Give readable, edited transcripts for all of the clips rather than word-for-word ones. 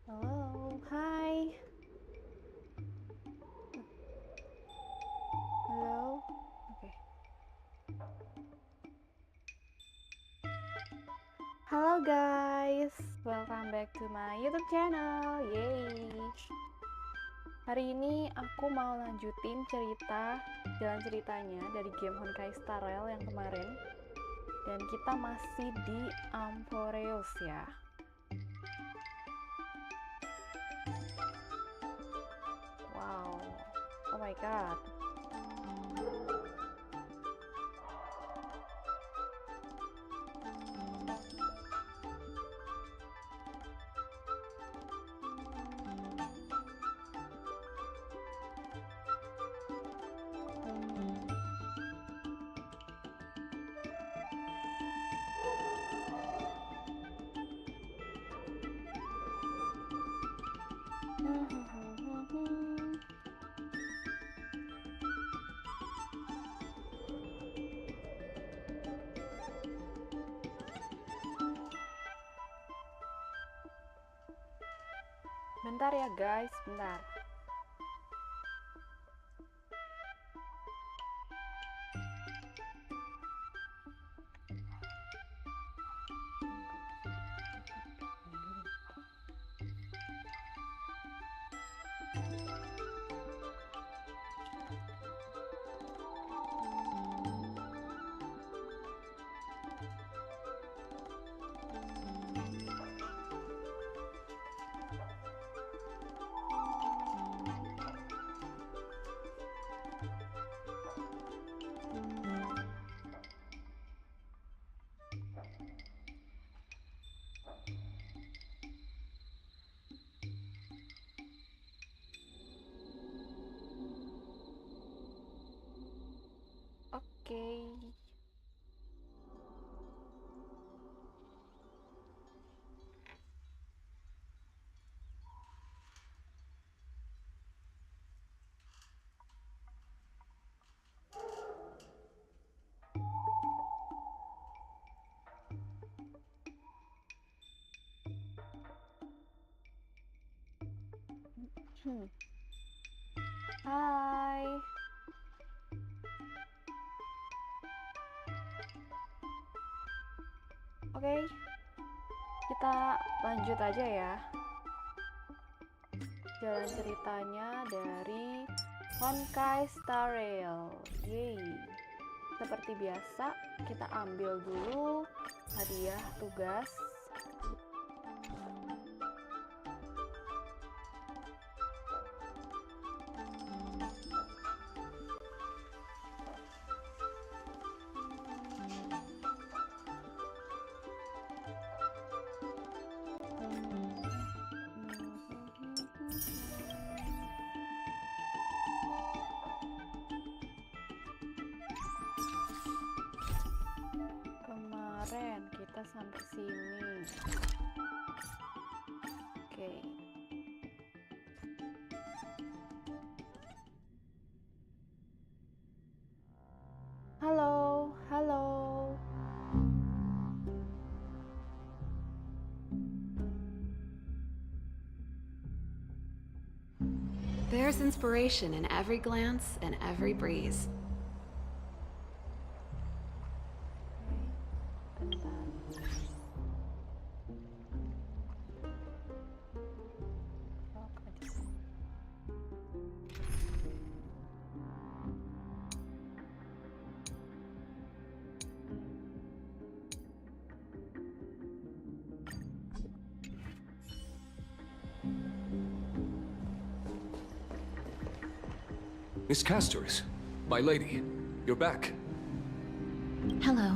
Halo, hai. Halo. Oke. Halo guys, welcome back to my YouTube channel. Yay. Hari ini aku mau lanjutin jalan ceritanya dari game Honkai yang kemarin. Dan kita masih di Amphoreus ya. Wow. Oh my god. Bentar ya guys, bentar. Oke. Hai. Oke. Kita lanjut aja ya. Jalan ceritanya dari Honkai Star Rail. Yeay. Seperti biasa, kita ambil dulu hadiah tugas. Kemarin kita sampai sini. Oke. Halo, halo. There's inspiration in every glance and every breeze. Bentar. Miss Castor's, my lady, you're back. Hello.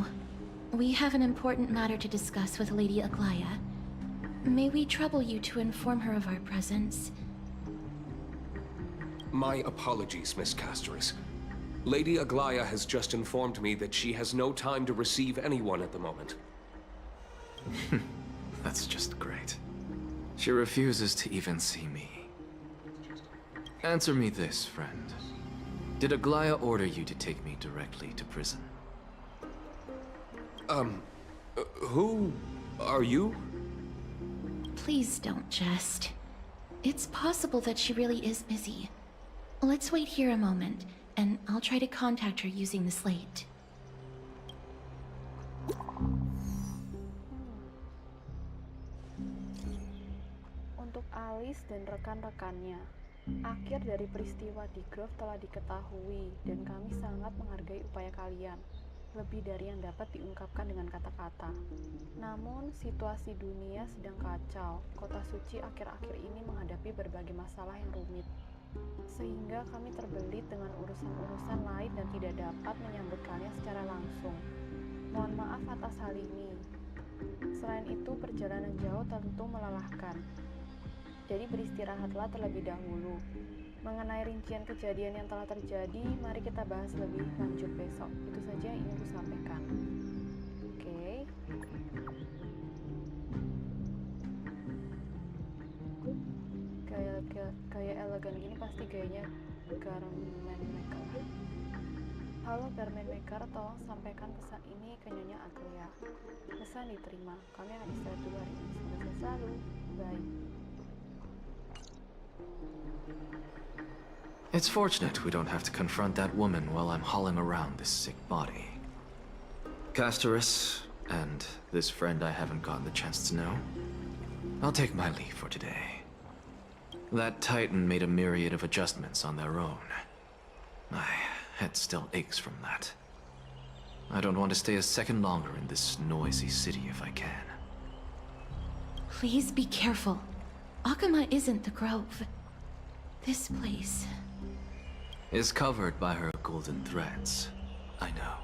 We have an important matter to discuss with Lady Aglaya. May we trouble you to inform her of our presence? My apologies, Miss Castor's. Lady Aglaya has just informed me that she has no time to receive anyone at the moment. That's just great. She refuses to even see me. Answer me this, friend. Did Aglaya order you to take me directly to prison? Who are you? Please don't jest. It's possible that she really is busy. Let's wait here a moment, and I'll try to contact her using the slate. Untuk Alice dan rekan-rekannya, akhir dari peristiwa di Grove telah diketahui dan kami sangat menghargai upaya kalian, lebih dari yang dapat diungkapkan dengan kata-kata. Namun, situasi dunia sedang kacau. Kota suci akhir-akhir ini menghadapi berbagai masalah yang rumit, sehingga kami terbelit dengan urusan-urusan lain dan tidak dapat menyambut kalian secara langsung. Mohon maaf atas hal ini. Selain itu, perjalanan jauh tentu melelahkan. Jadi beristirahatlah terlebih dahulu. Mengenai rincian kejadian yang telah terjadi, mari kita bahas lebih lanjut besok. Itu saja yang ingin aku sampaikan. Oke. Gaya elegan gini pasti gayanya garment maker. Halo garment maker, tolong sampaikan pesan ini ke Nyonya Aglia. Pesan diterima. Kami akan istirahat dulu hari ini. Semoga selalu. Bye. It's fortunate we don't have to confront that woman while I'm hauling around this sick body. Castorus, and this friend I haven't gotten the chance to know, I'll take my leave for today. That Titan made a myriad of adjustments on their own. My head still aches from that. I don't want to stay a second longer in this noisy city if I can. Please be careful. Akama isn't the Grove. This place... is covered by her golden threads. I know.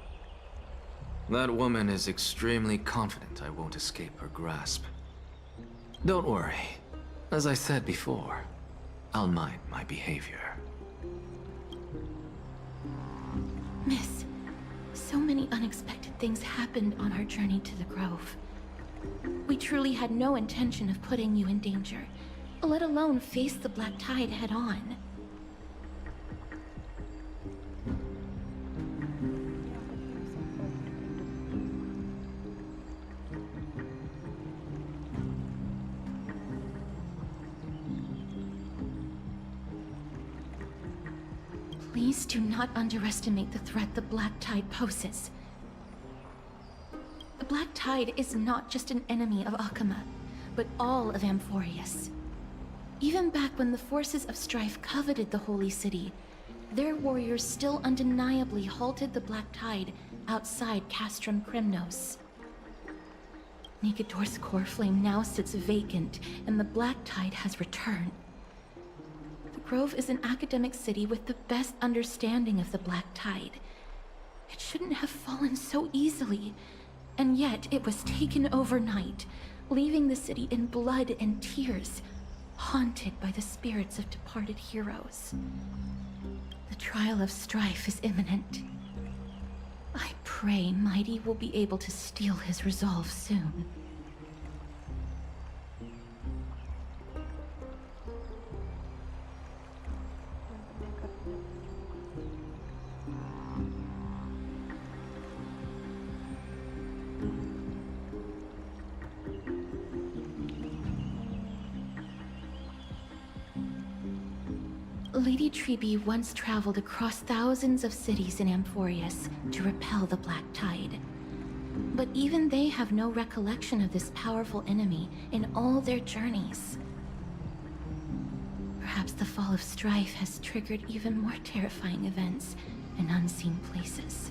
That woman is extremely confident I won't escape her grasp. Don't worry. As I said before, I'll mind my behavior. Miss, so many unexpected things happened on our journey to the Grove. We truly had no intention of putting you in danger, let alone face the Black Tide head-on. Please do not underestimate the threat the Black Tide poses. The Black Tide is not just an enemy of Akama, but all of Amphoreus. Even back when the forces of strife coveted the Holy City, their warriors still undeniably halted the Black Tide outside Castrum Krymnos. Nikedor's core flame now sits vacant, and the Black Tide has returned. The Grove is an academic city with the best understanding of the Black Tide. It shouldn't have fallen so easily, and yet it was taken overnight, leaving the city in blood and tears, haunted by the spirits of departed heroes. The trial of strife is imminent. I pray Mighty will be able to steel his resolve soon. Lady Treby once traveled across thousands of cities in Amphoreus to repel the Black Tide. But even they have no recollection of this powerful enemy in all their journeys. Perhaps the fall of Strife has triggered even more terrifying events in unseen places.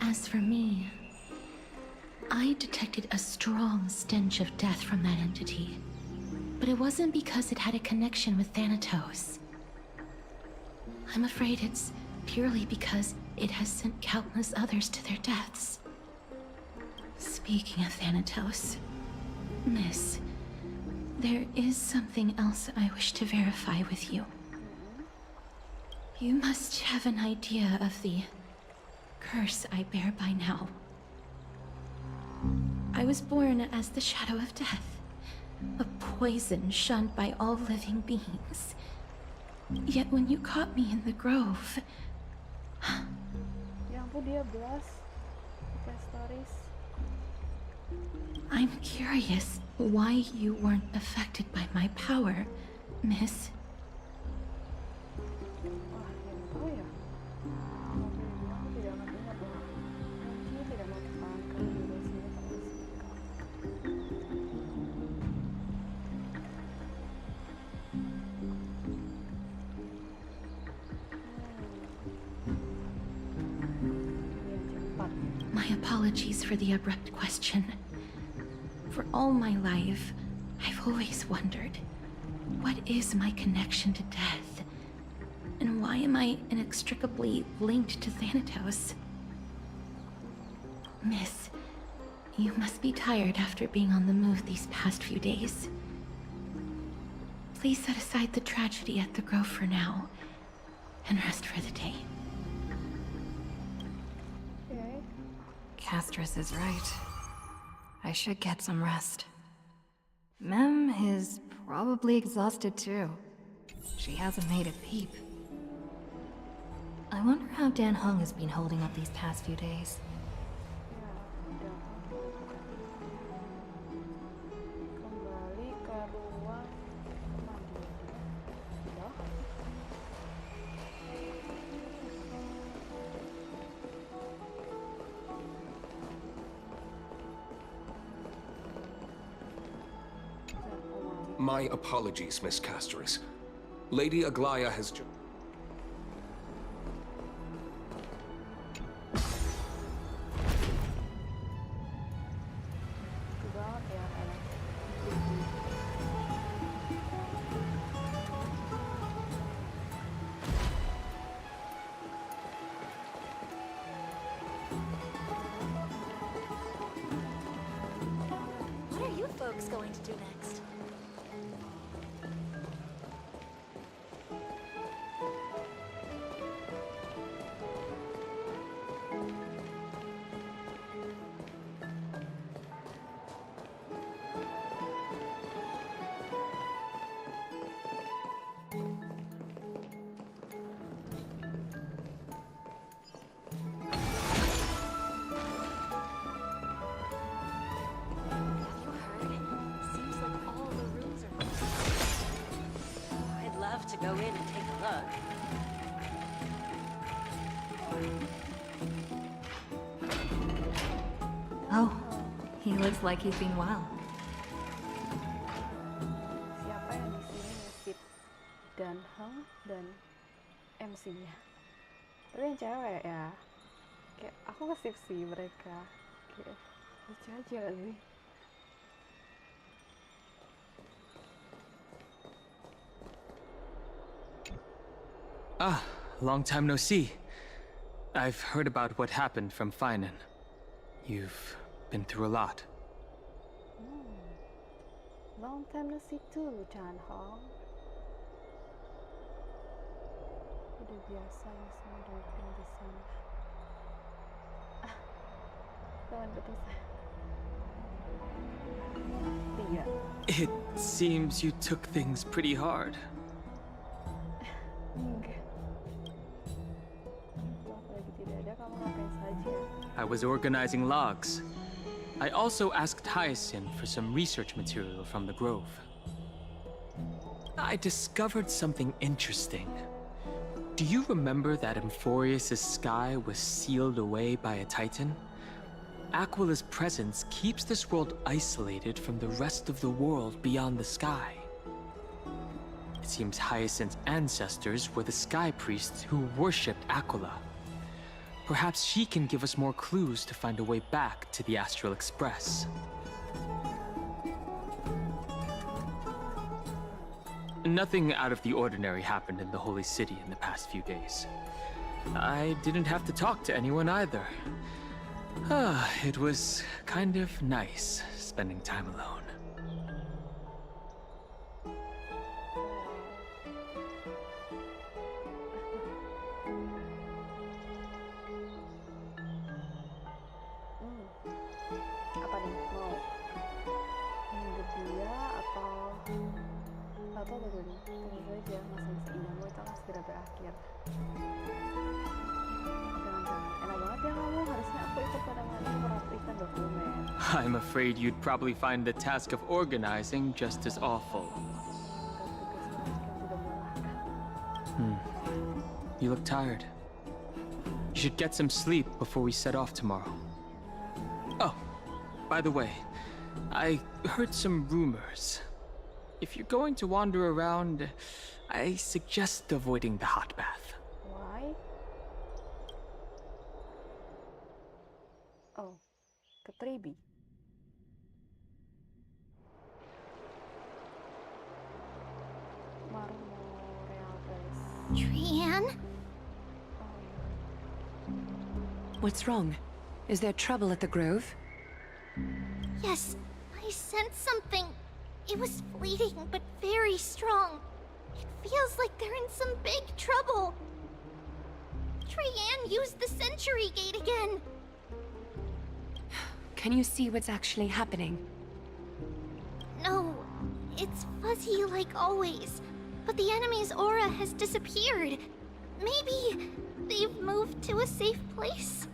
As for me, I detected a strong stench of death from that entity. But it wasn't because it had a connection with Thanatos. I'm afraid it's purely because it has sent countless others to their deaths. Speaking of Thanatos, Miss, there is something else I wish to verify with you. You must have an idea of the curse I bear by now. I was born as the shadow of death. A poison shunned by all living beings. Yet when you caught me in the grove... Ya ampun, dia blast pakai stories. I'm curious why you weren't affected by my power, Miss. Wah, yang tahu ya. Kalau aku tidak akan ingat bahwa dia tidak mau dipertahankan di sini pada My apologies for the abrupt question. For all my life, I've always wondered, what is my connection to death? And why am I inextricably linked to Thanatos? Miss, you must be tired after being on the move these past few days. Please set aside the tragedy at the Grove for now, and rest for the day. Okay. Castris is right. I should get some rest. Mem is probably exhausted too. She hasn't made a peep. I wonder how Dan Hung has been holding up these past few days. Kembali ke ruang pemandian. Udah. My apologies, Miss Castoris. Lady Aglaya has Banget ya, enak. What are you folks going to do next? To go in and take a look. Oh, he looks like he's been well. Siapa yang di sini ngesip Dan Heng dan MC-nya? Tapi yang cewek ya. Kayak aku ngesip sih mereka. Kayak lucu aja gak sih? Ah, long time no see. I've heard about what happened from Finan. You've been through a lot. Long time no see too, Dan Heng. Udah biasa ya semua dengan di sana. Teman betul saya. Tiga. It seems you took things pretty hard. Enggak. Waktu lagi tidak ada, kamu ngapain saja? I was organizing logs. I also asked Hyacinth for some research material from the Grove. I discovered something interesting. Do you remember that Amphoreus' sky was sealed away by a titan? Aquila's presence keeps this world isolated from the rest of the world beyond the sky. It seems Hyacinth's ancestors were the sky priests who worshipped Aquila. Perhaps she can give us more clues to find a way back to the Astral Express. Nothing out of the ordinary happened in the Holy City in the past few days. I didn't have to talk to anyone either. It was kind of nice spending time alone. Apa nih? Mau nginget dia atau tunggu nih? Tunggu saja, masa-masa indahmu itu akan segera berakhir. Jangan-jangan, enak banget ya kamu. Harusnya aku ikut pada mandi merapikan dokumen. I'm afraid you'd probably find the task of organizing just as awful. You look tired. You should get some sleep before we set off tomorrow. Oh, by the way, I heard some rumors. If you're going to wander around, I suggest avoiding the hot bath. Why? Oh, ke Tribi. Trian? What's wrong? Is there trouble at the Grove? Yes, I sensed something. It was fleeting, but very strong. It feels like they're in some big trouble. Trian used the Century Gate again. Can you see what's actually happening? No, it's fuzzy like always. But the enemy's aura has disappeared. Maybe they've moved to a safe place?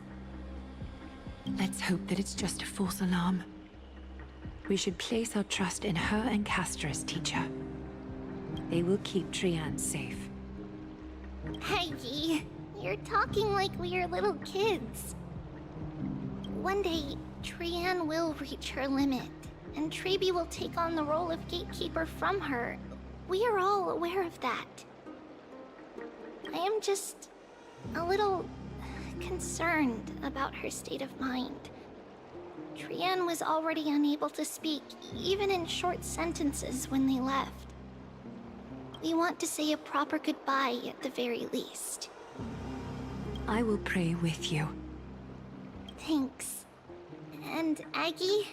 Let's hope that it's just a false alarm. We should place our trust in her and Castra's teacher. They will keep Trian safe. Peggy, you're talking like we're little kids. One day, Trian will reach her limit, and Trebi will take on the role of gatekeeper from her. We are all aware of that. I am just a little concerned about her state of mind. Trian was already unable to speak, even in short sentences when they left. We want to say a proper goodbye at the very least. I will pray with you. Thanks. And Aggie,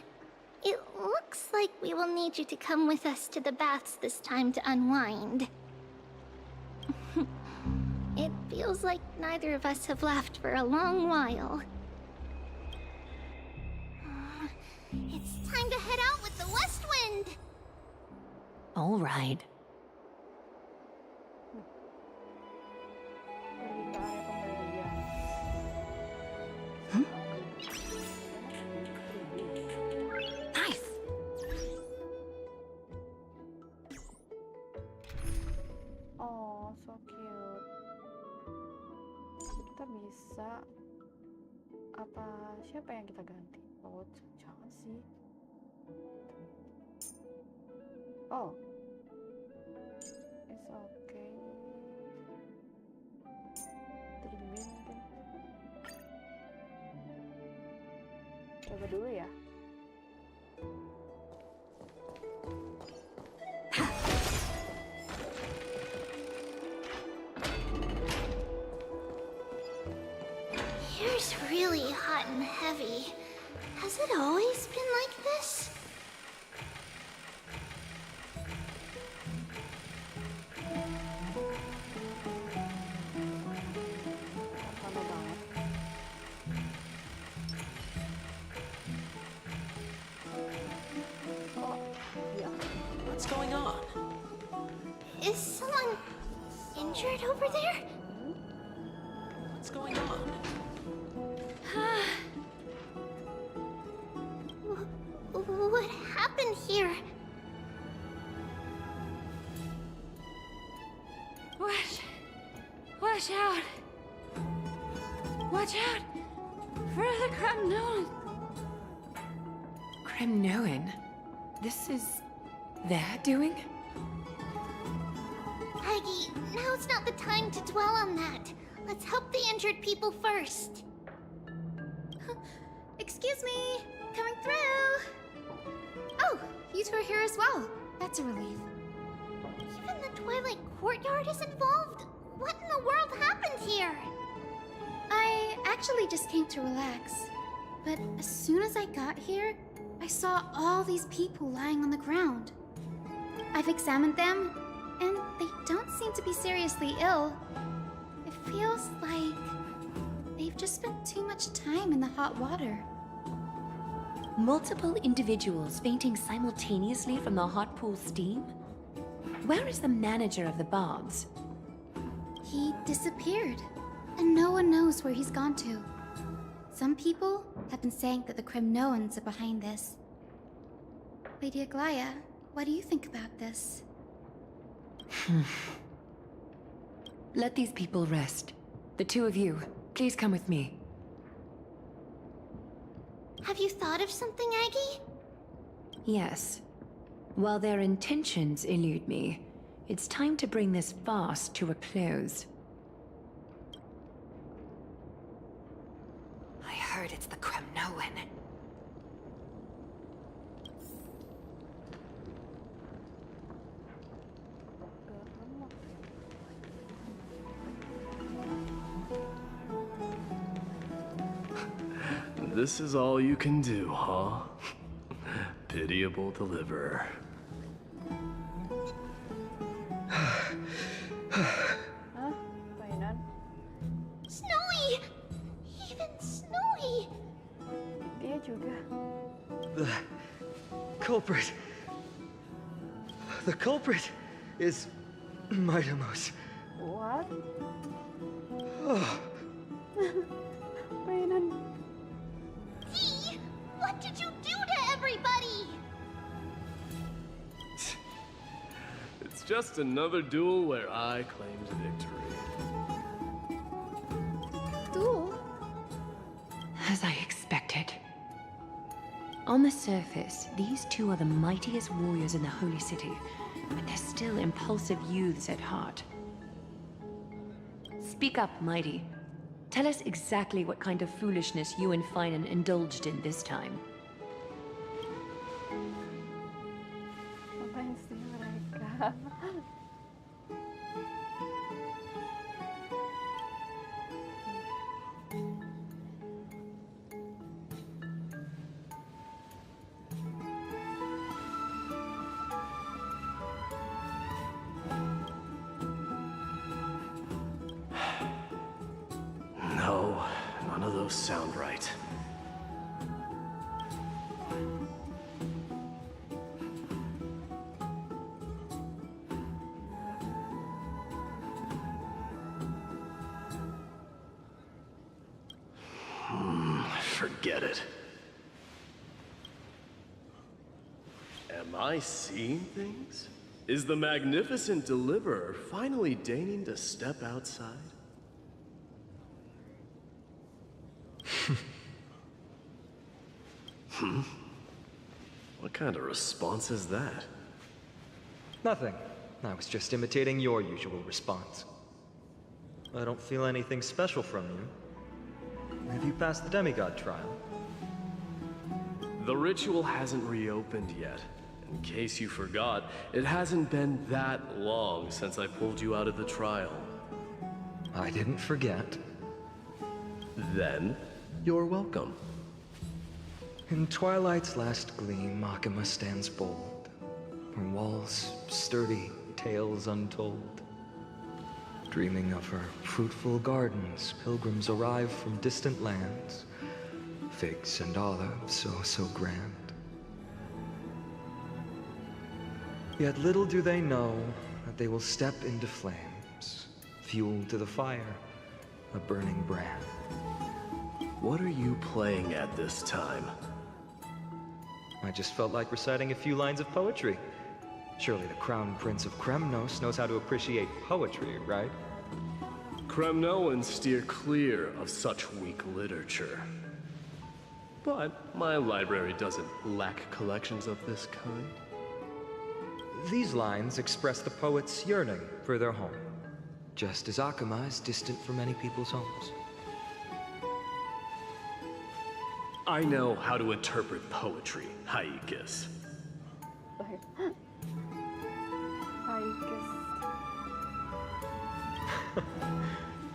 it looks like we will need you to come with us to the baths this time to unwind. It feels like neither of us have laughed for a long while. It's time to head out with the west wind! All right. Nice. Oh, so cute. Kita bisa apa? Siapa yang kita ganti? Oh, jangan sih. Oh, it's okay. Tribi mungkin. Coba dulu ya. Here's really hot and heavy. Has it always been like this? Lama banget. Oh, iya. What's going on? Is someone injured over there? What's going on? What happened here? Watch out! For the Kremnoan! Kremnoan? This is their doing? Aggie, now's not the time to dwell on that. Let's help the injured people first. Excuse me, coming through. Oh, you two are here as well. That's a relief. Even the Twilight Courtyard is involved? What in the world happened here? I actually just came to relax. But as soon as I got here, I saw all these people lying on the ground. I've examined them, and they don't seem to be seriously ill. It feels like they've just spent too much time in the hot water. Multiple individuals fainting simultaneously from the hot pool steam? Where is the manager of the baths? He disappeared, and no one knows where he's gone to. Some people have been saying that the Kremnoans are behind this. Lady Aglaya, what do you think about this? Let these people rest. The two of you, please come with me. Have you thought of something, Aggie? Yes. While their intentions elude me, it's time to bring this farce to a close. I heard it's the Kremnoan. This is all you can do, huh? Pitiable deliverer. Mainan. Snowy! Even Snowy! Dia juga. The culprit. The culprit is Mightimos. What? Oh, Mainan. Dee! What did you do to everybody? It's just another duel where I claimed victory. Duel? As I expected. On the surface, these two are the mightiest warriors in the Holy City, but they're still impulsive youths at heart. Speak up, Mighty. Tell us exactly what kind of foolishness you and Finan indulged in this time. Ngapain sih mereka? No, none of those sound right. Forget it. Am I seeing things? Is the magnificent deliverer finally deigning to step outside? What kind of response is that? nothing. I was just imitating your usual response. I don't feel anything special from you. Have you passed the demigod trial? The ritual hasn't reopened yet. In case you forgot, it hasn't been that long since I pulled you out of the trial. I didn't forget. Then, you're welcome. In twilight's last gleam, Makima stands bold. Her walls sturdy, tales untold. Dreaming of her fruitful gardens, pilgrims arrive from distant lands. Figs and olives, oh so grand. Yet little do they know that they will step into flames, fuel to the fire, a burning brand. What are you playing at this time? I just felt like reciting a few lines of poetry. Surely the Crown Prince of Kremnos knows how to appreciate poetry, right? Kremnoans steer clear of such weak literature. But my library doesn't lack collections of this kind. These lines express the poet's yearning for their home, just as Akama is distant from many people's homes. I know how to interpret poetry, Haikis.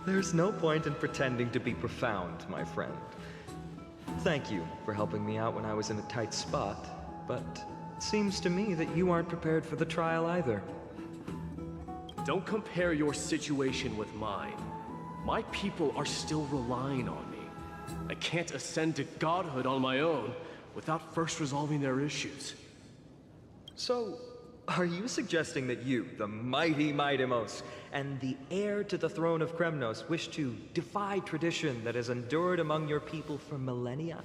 There's no point in pretending to be profound, my friend. Thank you for helping me out when I was in a tight spot, but it seems to me that you aren't prepared for the trial either. Don't compare your situation with mine. My people are still relying on me. I can't ascend to godhood on my own without first resolving their issues. So, are you suggesting that you, the mighty Mightimos, and the heir to the throne of Kremnos, wish to defy tradition that has endured among your people for millennia?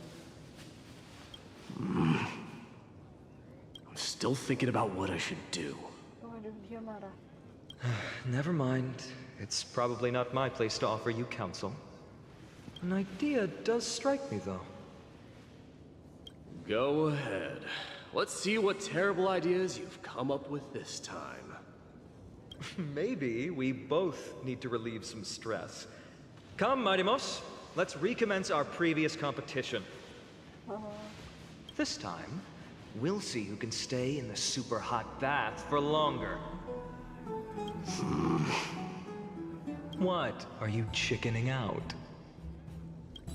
I'm still thinking about what I should do. Never mind. It's probably not my place to offer you counsel. An idea does strike me, though. Go ahead. Let's see what terrible ideas you've come up with this time. Maybe we both need to relieve some stress. Come, Mightimos, let's recommence our previous competition. This time, we'll see who can stay in the super hot bath for longer. What? Are you chickening out?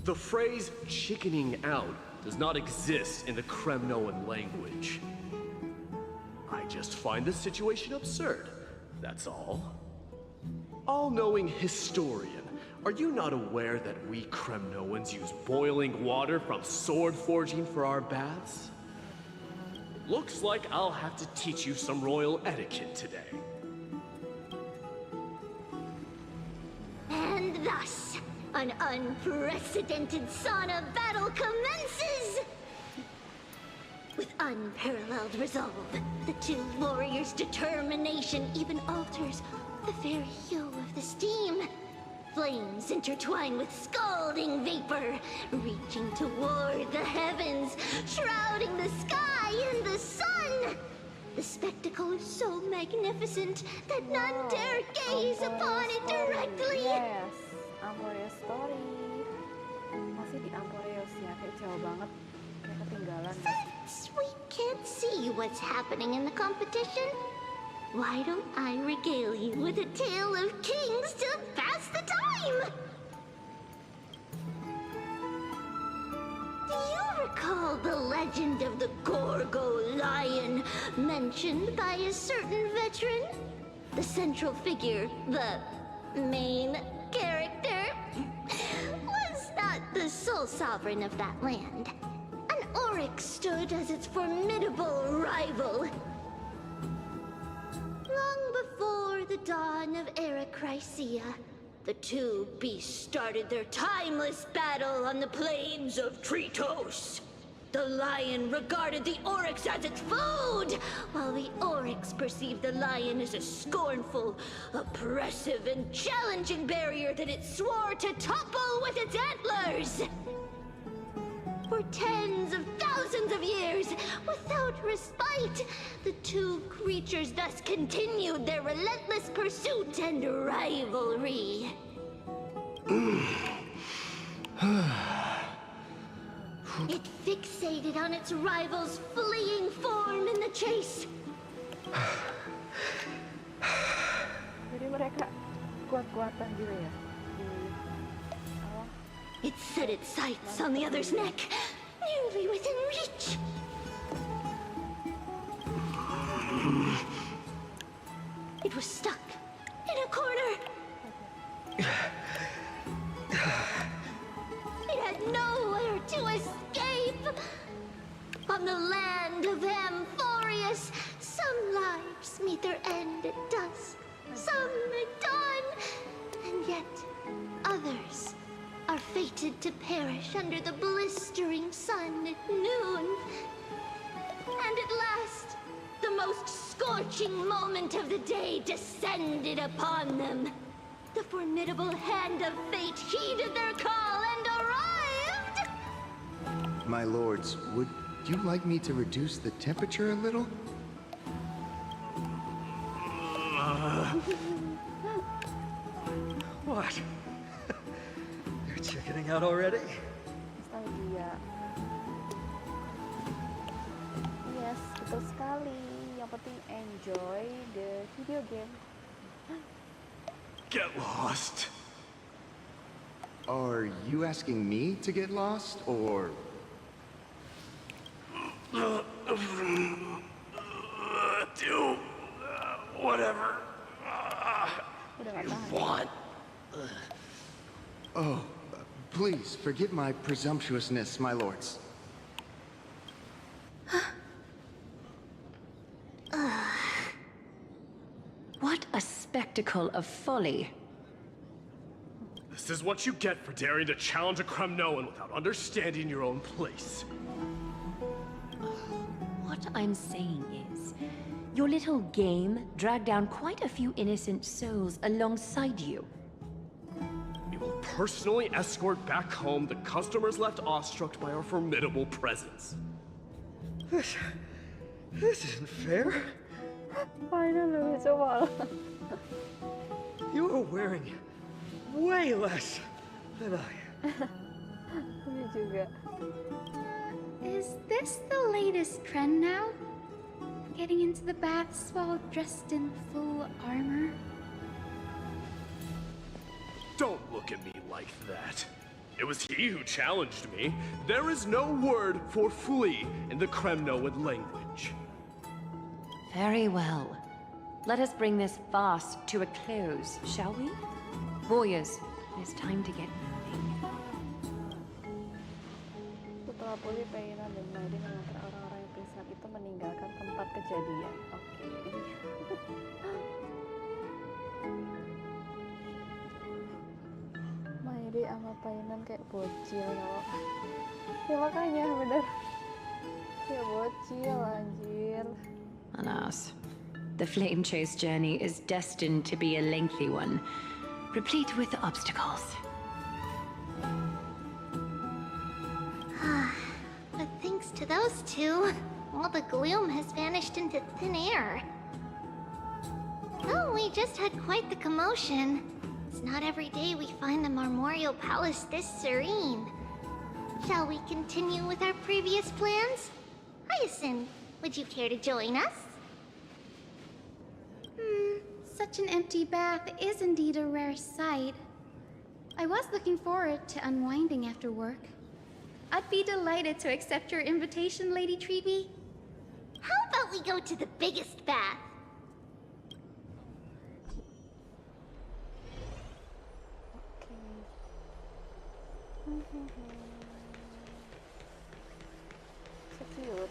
The phrase chickening out does not exist in the Kremnoan language. I just find the situation absurd, that's all. All-knowing historian, are you not aware that we Kremnoans use boiling water from sword forging for our baths? Looks like I'll have to teach you some royal etiquette today. And thus, an unprecedented sauna battle commences! With unparalleled resolve, the two warriors' determination even alters the very hue of the steam. Flames intertwine with scalding vapor, reaching toward the heavens, shrouding the sky in the sun. The spectacle is so magnificent that none dare gaze upon it directly. Yes, Amphoreus story. Masih di Amphoreus ya, kayak jauh banget, kayak ketinggalan. Since we can't see what's happening in the competition, why don't I regale you with a tale of kings to pass the time? Do you recall the legend of the Gorgo lion mentioned by a certain veteran? The central figure, the main character, was not the sole sovereign of that land. An oryx stood as its formidable rival. Long before the dawn of Era Chrysia, the two beasts started their timeless battle on the plains of Tritos. The lion regarded the oryx as its food, while the oryx perceived the lion as a scornful, oppressive, and challenging barrier that it swore to topple with its antlers. For tens of thousands of years, without respite, the two creatures thus continued their relentless pursuit and rivalry. It fixated on its rival's fleeing form in the chase. Jadi mereka kuat-kuatan gitu ya. It set its sights on the other's neck, nearly within reach. It was stuck in a corner. It had nowhere to escape. On the land of Amphoreus, some lives meet their end at dusk, some at dawn, and yet others are fated to perish under the blistering sun at noon. And at last, the most scorching moment of the day descended upon them. The formidable hand of fate heeded their call and arrived! My lords, would you like me to reduce the temperature a little? What? You're chickening out already? Nostalgia. Yes, betul sekali. Yang penting enjoy the video game. Get lost. Are you asking me to get lost, or... Do whatever you want. Oh, please, forgive my presumptuousness, my lords. What a spectacle of folly. This is what you get for daring to challenge a Kremnoan without understanding your own place. What I'm saying is, your little game dragged down quite a few innocent souls alongside you. We will personally escort back home the customers left awestruck by our formidable presence. This isn't fair. Finally, coba. You are wearing way less than I am. Ini juga. Is this the latest trend now? Getting into the baths while dressed in full armor? Don't look at me like that. It was he who challenged me. There is no word for flee in the Kremnoan language. Very well. Let us bring this farce to a close, shall we? Warriors, it is time to get moving. Setelah pulih Peina dan Maiden mengantar orang-orang yang pingsan itu meninggalkan tempat kejadian. Oke. Maiden sama Painan kayak bocil loh. Ya makanya bener. Kayak bocil anjir. Alas, the flame chase journey is destined to be a lengthy one, replete with obstacles. But thanks to those two, all the gloom has vanished into thin air. Oh, we just had quite the commotion. It's not every day we find the Marmorial Palace this serene. Shall we continue with our previous plans? Hyacinth, would you care to join us? Such an empty bath is indeed a rare sight. I was looking forward to unwinding after work. I'd be delighted to accept your invitation, Lady Treeby. How about we go to the biggest bath? So cute.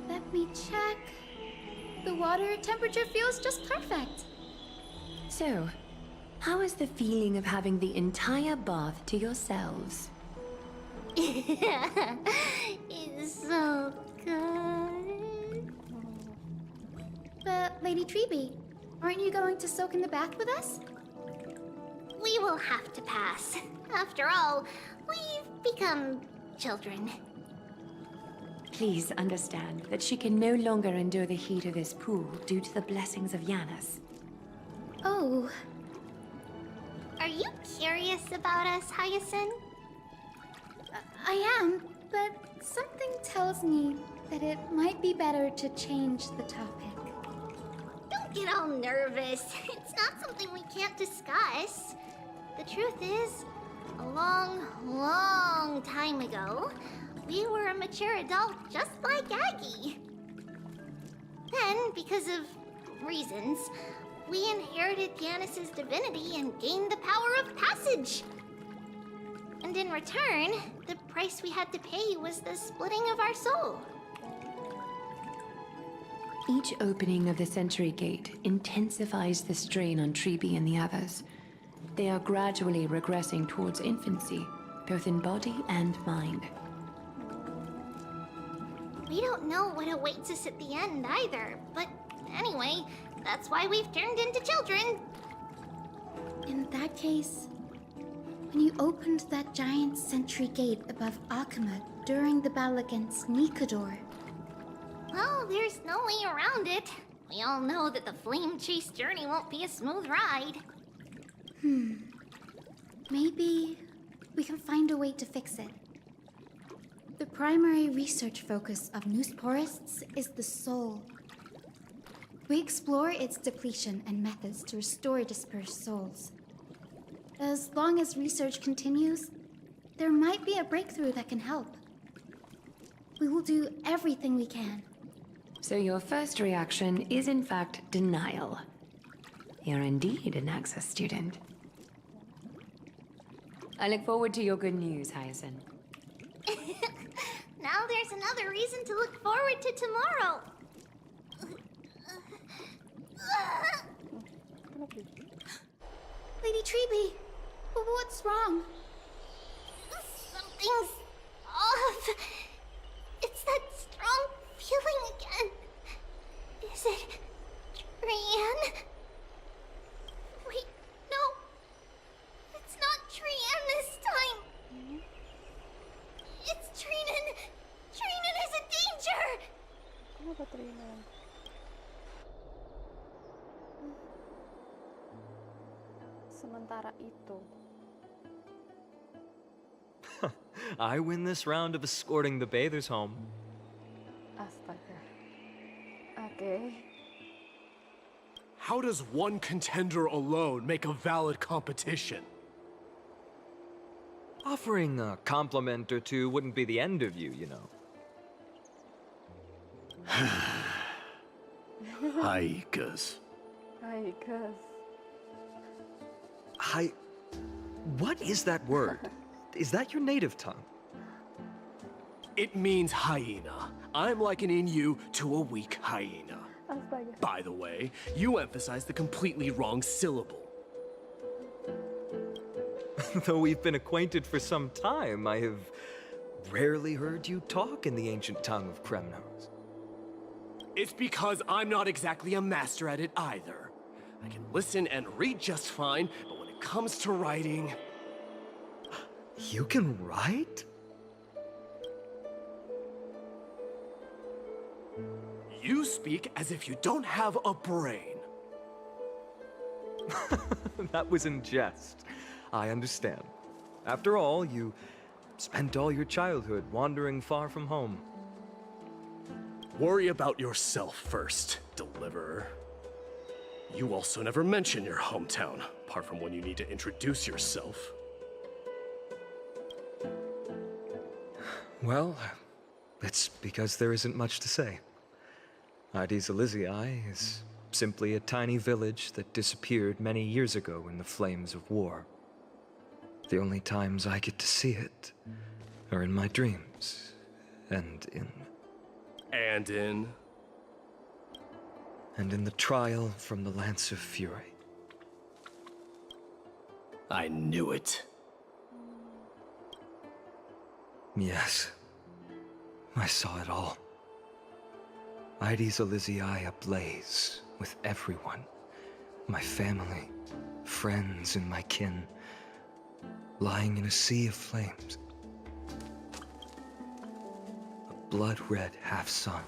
Let me check. The water temperature feels just perfect. So, how is the feeling of having the entire bath to yourselves? It's so good. But, Lady Treeby, aren't you going to soak in the bath with us? We will have to pass. After all, we've become children. Please understand that she can no longer endure the heat of this pool due to the blessings of Yanis. Oh. Are you curious about us, Hyacinth? I am, but something tells me that it might be better to change the topic. Don't get all nervous. It's not something we can't discuss. The truth is, a long, long time ago, we were a mature adult just like Aggie. Then, because of reasons, we inherited Yanis's divinity and gained the power of passage. And in return, the price we had to pay was the splitting of our soul. Each opening of the Century Gate intensifies the strain on Treeby and the others. They are gradually regressing towards infancy, both in body and mind. We don't know what awaits us at the end either, but anyway, that's why we've turned into children. In that case, when you opened that giant sentry gate above Akuma during the battle against Nikador. Well, there's no way around it. We all know that the flame chase journey won't be a smooth ride. Maybe we can find a way to fix it. The primary research focus of Noosporists is the soul. We explore its depletion and methods to restore dispersed souls. As long as research continues, there might be a breakthrough that can help. We will do everything we can. So your first reaction is in fact denial. You're indeed an Access student. I look forward to your good news, Hyacinth. Now there's another reason to look forward to tomorrow. Lady Treeby, what's wrong? Something's off. It's that strong feeling again. Is it Trian? Wait, no. It's not Trian this time. It's Trinan. Trinan is in danger. Kenapa Trinan? Sementara itu, I win this round of escorting the bathers home. astaga. Oke. How does one contender alone make a valid competition? Offering a compliment or two wouldn't be the end of you, you know. Haikas. Hai, Gus. What is that word? Is that your native tongue? It means hyena. I'm likening you to a weak hyena. Astaga. By the way, you emphasized the completely wrong syllable. Though we've been acquainted for some time, I have rarely heard you talk in the ancient tongue of Kremnos. It's because I'm not exactly a master at it either. I can listen and read just fine, but when it comes to writing... You can write? You speak as if you don't have a brain. That was in jest. I understand. After all, you spent all your childhood wandering far from home. Worry about yourself first, Deliverer. You also never mention your hometown, apart from when you need to introduce yourself. Well, it's because there isn't much to say. Ides Elysiae is simply a tiny village that disappeared many years ago in the flames of war. The only times I get to see it are in my dreams, and in the trial from the Lance of Fury. I knew it. Yes, I saw it all. Ides Elysiae ablaze with everyone. My family, friends, and my kin, lying in a sea of flames. A blood-red half-sun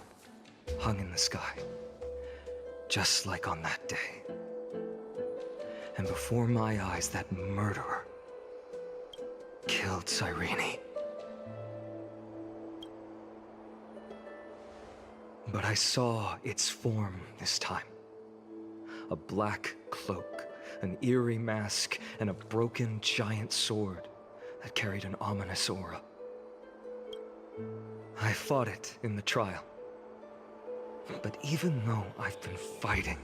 hung in the sky, just like on that day. And before my eyes, that murderer killed Cyrene. But I saw its form this time. A black cloak, an eerie mask, and a broken giant sword that carried an ominous aura. I fought it in the trial. But even though I've been fighting,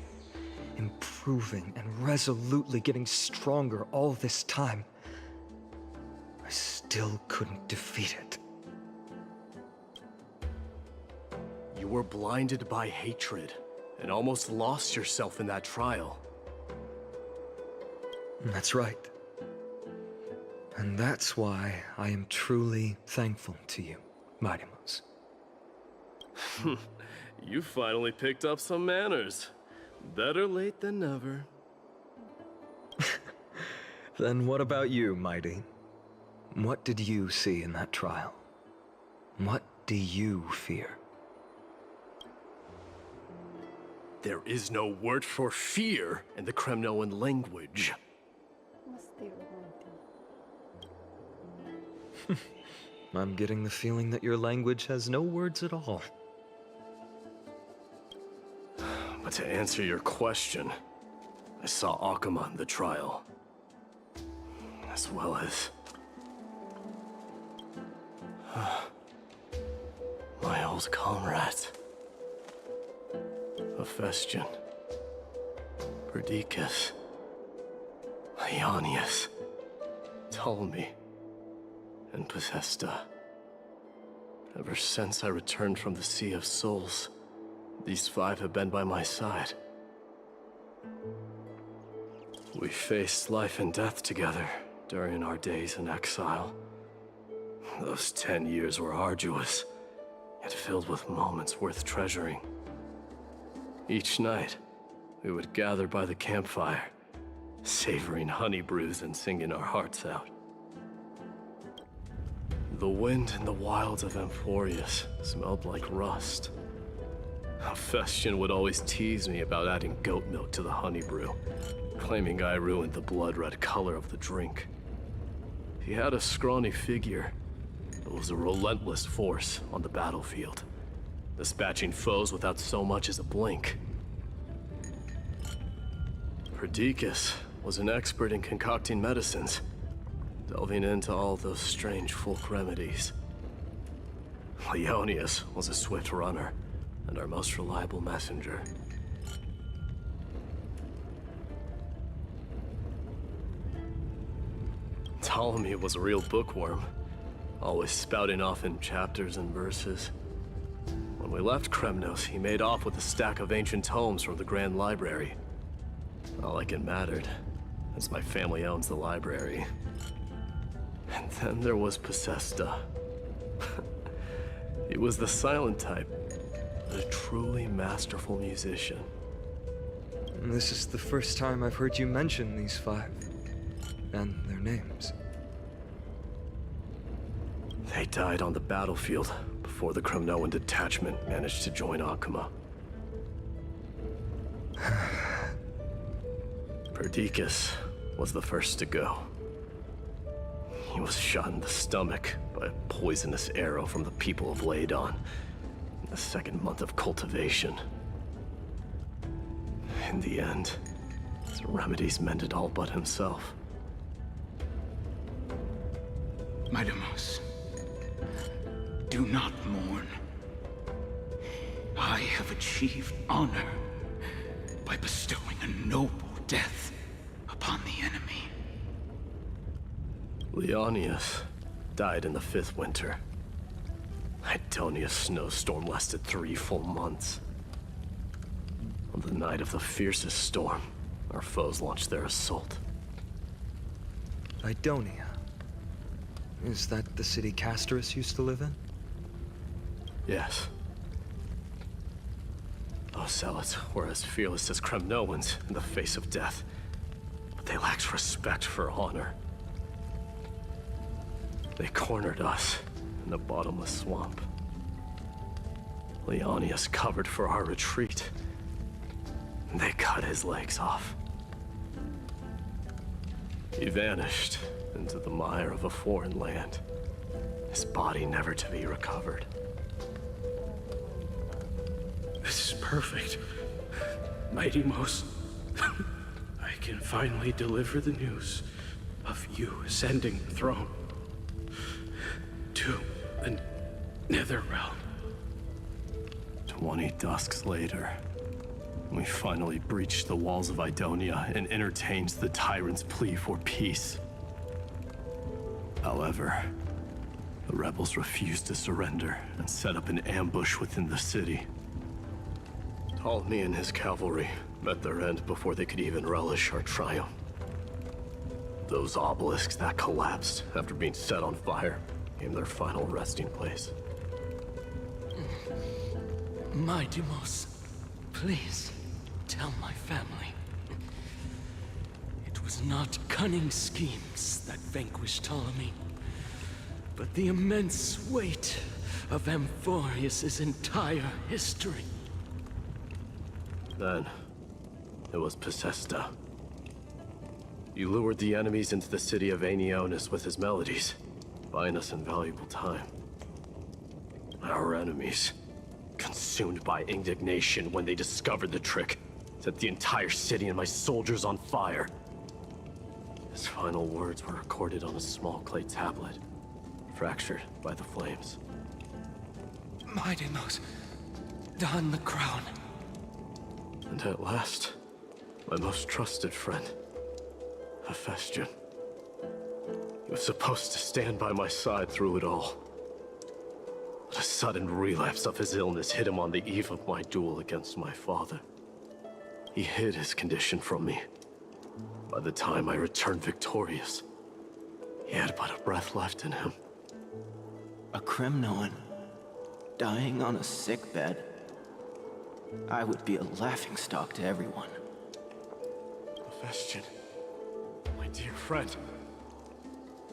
improving, and resolutely getting stronger all this time, I still couldn't defeat it. You were blinded by hatred and almost lost yourself in that trial. That's right. And that's why I am truly thankful to you, Marimos. You finally picked up some manners. Better late than never. Then what about you, Mighty? What did you see in that trial? What do you fear? There is no word for fear in the Kremnoan language. Mesti berhenti. I'm getting the feeling that your language has no words at all. But to answer your question, I saw Akuma in the trial. As well as... my old comrades. Hephaestion, Perdiccas, Ionius, Ptolemy, and Possesta. Ever since I returned from the Sea of Souls, these 5 have been by my side. We faced life and death together during our days in exile. Those 10 years were arduous, yet filled with moments worth treasuring. Each night, we would gather by the campfire, savoring honey brews and singing our hearts out. The wind in the wilds of Amphoreus smelled like rust. Hephaestion would always tease me about adding goat milk to the honey brew, claiming I ruined the blood-red color of the drink. He had a scrawny figure, but was a relentless force on the battlefield, dispatching foes without so much as a blink. Perdiccas was an expert in concocting medicines, delving into all those strange folk remedies. Leonius was a swift runner, and our most reliable messenger. Ptolemy was a real bookworm, always spouting off in chapters and verses. When we left Kremnos, he made off with a stack of ancient tomes from the Grand Library. Not like it mattered, as my family owns the library. And then there was Possesta. He was the silent type, but a truly masterful musician. This is the first time I've heard you mention these 5, and their names. They died on the battlefield before the Kremnoan detachment managed to join Akuma. Perdiccas was the first to go. He was shot in the stomach by a poisonous arrow from the people of Ladon in the 2nd month of cultivation. In the end, his remedies mended all but himself. My Demos, do not mourn. I have achieved honor by bestowing a noble death upon the enemy. Leonius died in the 5th winter. Idonia's snowstorm lasted 3 full months. On the night of the fiercest storm, our foes launched their assault. Idonia. Is that the city Castorus used to live in? Yes. Those zealots were as fearless as Kremnoans in the face of death, but they lacked respect for honor. They cornered us in the bottomless swamp. Leonius covered for our retreat, and they cut his legs off. He vanished into the mire of a foreign land, his body never to be recovered. This is perfect. Mighty Most, I can finally deliver the news of you ascending the throne to the Netherrealm. 20 dusks later, we finally breached the walls of Idonia and entertained the tyrant's plea for peace. However, the rebels refused to surrender and set up an ambush within the city. Ptolemy and his cavalry met their end before they could even relish our triumph. Those obelisks that collapsed after being set on fire became their final resting place. My Demos, please tell my family. It was was not cunning schemes that vanquished Ptolemy, but the immense weight of Amphoreus' entire history. Then, it was Pacesta. He lured the enemies into the city of Aenionis with his melodies, buying us invaluable time. Our enemies, consumed by indignation when they discovered the trick, set the entire city and my soldiers on fire. His final words were recorded on a small clay tablet, fractured by the flames. Mighty-Most, don the crown. And at last, my most trusted friend, Hephaestion. He was supposed to stand by my side through it all. But a sudden relapse of his illness hit him on the eve of my duel against my father. He hid his condition from me. By the time I returned victorious, he had but a breath left in him. A Kremnoan, dying on a sick bed. I would be a laughingstock to everyone. Hephaestion, my dear friend.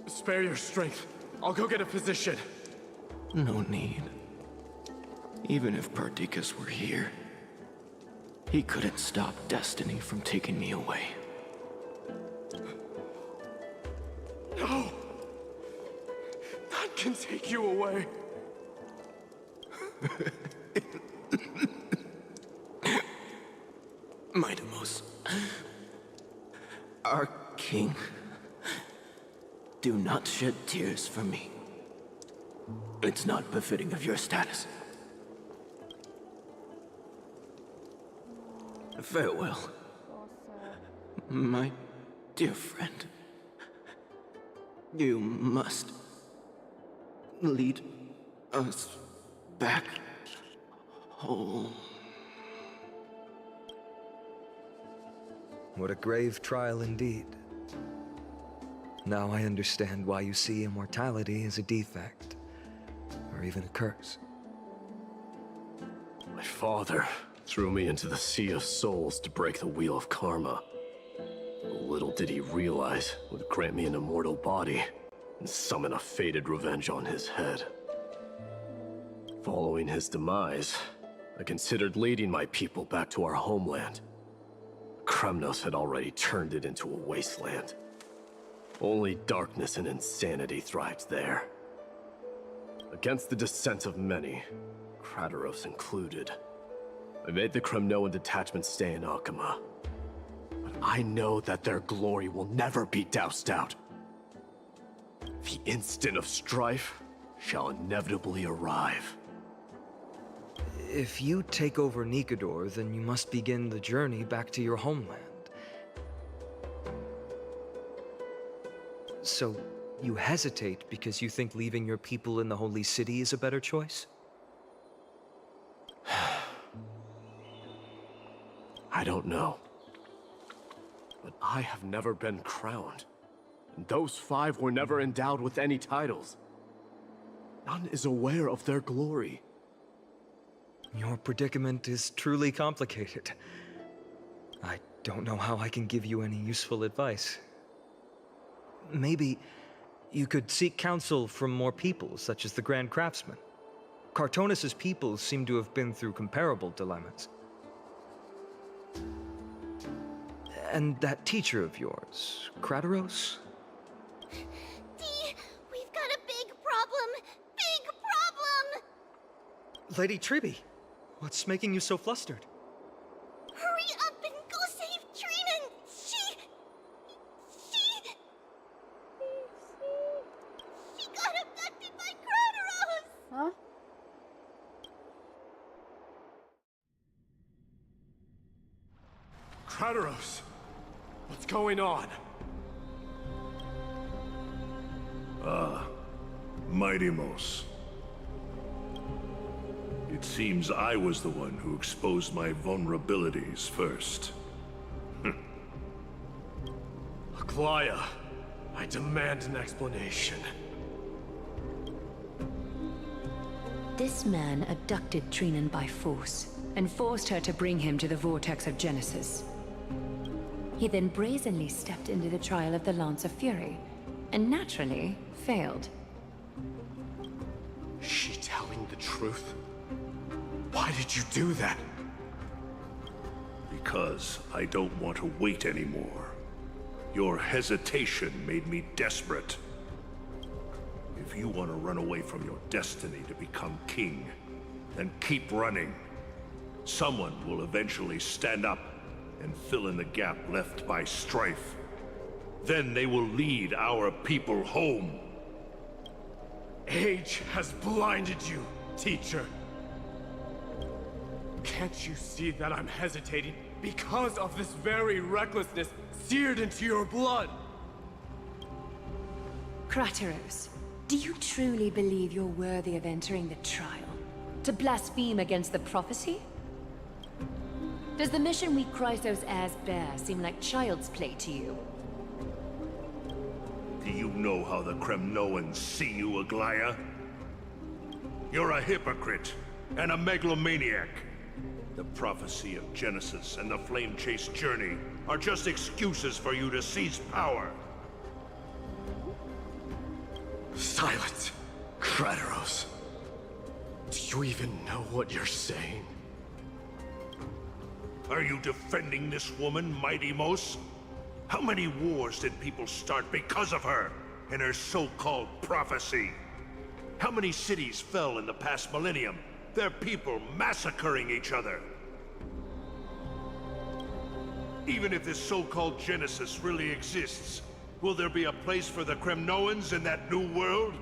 Spare your strength. I'll go get a physician. No need. Even if Perdiccas were here, he couldn't stop destiny from taking me away. No! None can take you away. Mighty-Most, our king, do not shed tears for me. It's not befitting of your status. Farewell, my dear friend. You must lead us back home. What a grave trial indeed. Now I understand why you see immortality as a defect, or even a curse. My father threw me into the sea of souls to break the wheel of karma. Little did he realize it would grant me an immortal body and summon a fated revenge on his head. Following his demise, I considered leading my people back to our homeland. Kremnos had already turned it into a wasteland. Only darkness and insanity thrived there. Against the dissent of many, Krateros included, I made the Kremnoan detachment stay in Akama. But I know that their glory will never be doused out. The instant of strife shall inevitably arrive. If you take over Nikodor, then you must begin the journey back to your homeland. So, you hesitate because you think leaving your people in the Holy City is a better choice? I don't know. But I have never been crowned. And those 5 were never endowed with any titles. None is aware of their glory. Your predicament is truly complicated. I don't know how I can give you any useful advice. Maybe you could seek counsel from more peoples, such as the Grand Craftsman. Cartonis' peoples seem to have been through comparable dilemmas. And that teacher of yours, Krateros? Dee, we've got a big problem! Big problem! Lady Tribby, what's making you so flustered? Hurry up and go save Trinan! She got abducted by Krateros! Huh? Krateros! What's going on? Mighty-Most. It seems I was the one who exposed my vulnerabilities first. Aglaya, I demand an explanation. This man abducted Trinan by force, and forced her to bring him to the Vortex of Genesis. He then brazenly stepped into the trial of the Lance of Fury, and naturally failed. Is she telling the truth? Why did you do that? Because I don't want to wait anymore. Your hesitation made me desperate. If you want to run away from your destiny to become king, then keep running. Someone will eventually stand up and fill in the gap left by strife. Then they will lead our people home. Age has blinded you, teacher. Can't you see that I'm hesitating because of this very recklessness seared into your blood? Crateros, do you truly believe you're worthy of entering the trial? To blaspheme against the prophecy? Does the mission we Chrysos heirs bear seem like child's play to you? Do you know how the Kremnoans see you, Aglaya? You're a hypocrite and a megalomaniac. The prophecy of Genesis and the Flame Chase journey are just excuses for you to seize power. Silence, Crateros. Do you even know what you're saying? Are you defending this woman, Mighty Mos? How many wars did people start because of her and her so-called prophecy? How many cities fell in the past millennium? Their people massacring each other. Even if this so-called Genesis really exists, will there be a place for the Kremnoans in that new world?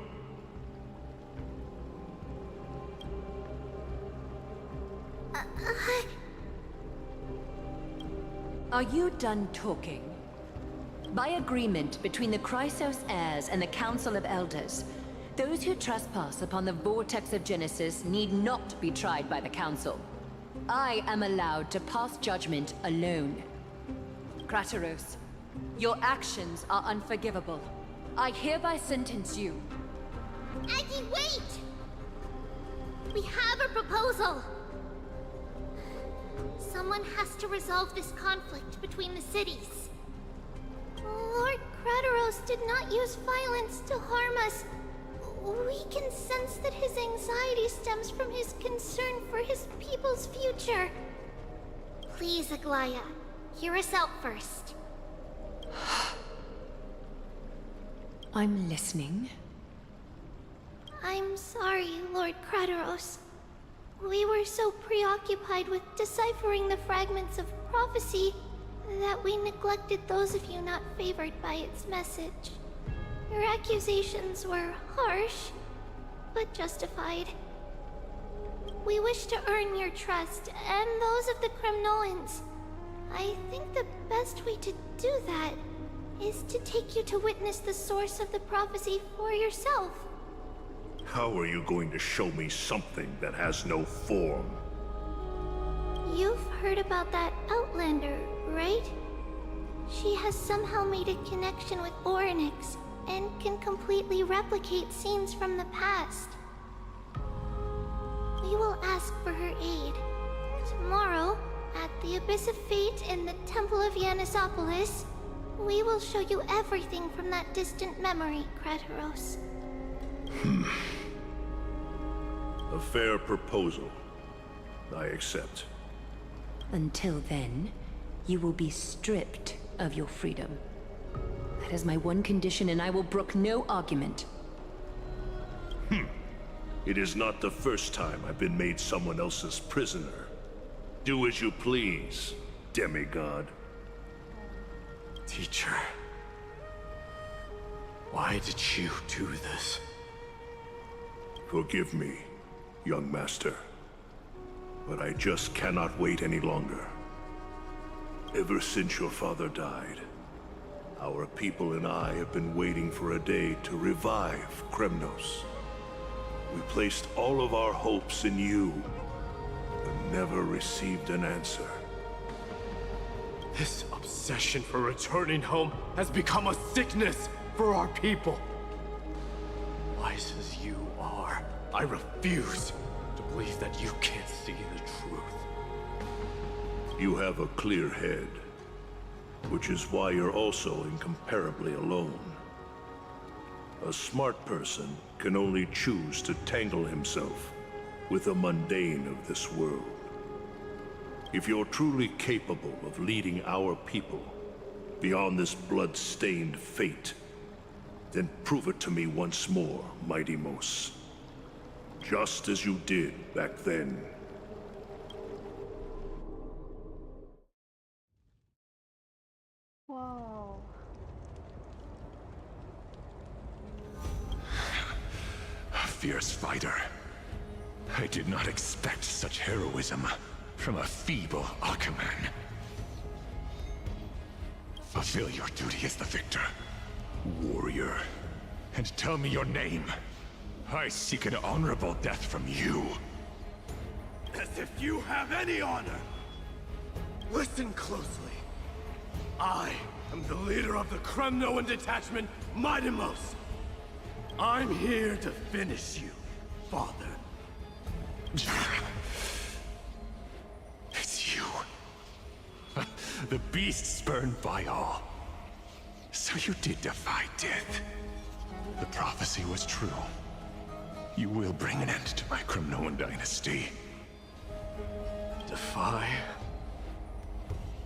Are you done talking? By agreement between the Chrysos heirs and the Council of Elders, those who trespass upon the vortex of Genesis need not be tried by the Council. I am allowed to pass judgment alone. Crateros, your actions are unforgivable. I hereby sentence you. Aggie, wait! We have a proposal! Someone has to resolve this conflict between the cities. Lord Crateros did not use violence to harm us. We can sense that his anxiety stems from his concern for his people's future. Please, Aglaya, hear us out first. I'm listening. I'm sorry, Lord Crateros. We were so preoccupied with deciphering the fragments of prophecy that we neglected those of you not favored by its message. Your accusations were harsh, but justified. We wish to earn your trust, and those of the Kremnoans. I think the best way to do that is to take you to witness the source of the prophecy for yourself. How are you going to show me something that has no form? You've heard about that Outlander, right? She has somehow made a connection with Orynyx and can completely replicate scenes from the past. We will ask for her aid. Tomorrow, at the Abyss of Fate in the Temple of Yanisopolis, we will show you everything from that distant memory, Crateros. A fair proposal. I accept. Until then, you will be stripped of your freedom. That is my one condition, and I will brook no argument. It is not the first time I've been made someone else's prisoner. Do as you please, demigod. Teacher, why did you do this? Forgive me, young master. But I just cannot wait any longer. Ever since your father died, our people and I have been waiting for a day to revive Kremnos. We placed all of our hopes in you, but never received an answer. This obsession for returning home has become a sickness for our people. Wise as you are, I refuse to believe that you can't see the truth. You have a clear head. Which is why you're also incomparably alone. A smart person can only choose to tangle himself with the mundane of this world. If you're truly capable of leading our people beyond this blood-stained fate, then prove it to me once more, Mighty Mos. Just as you did back then. Wow. A fierce fighter. I did not expect such heroism from a feeble Aquaman. Fulfill your duty as the victor, warrior, and tell me your name. I seek an honorable death from you. As if you have any honor! Listen closely. I am the leader of the Kremnoan detachment, Mighty Mos. I'm here to finish you, Father. It's you. The beast spurned by all. So you did defy death. The prophecy was true. You will bring an end to my Kremnoan dynasty. Defy?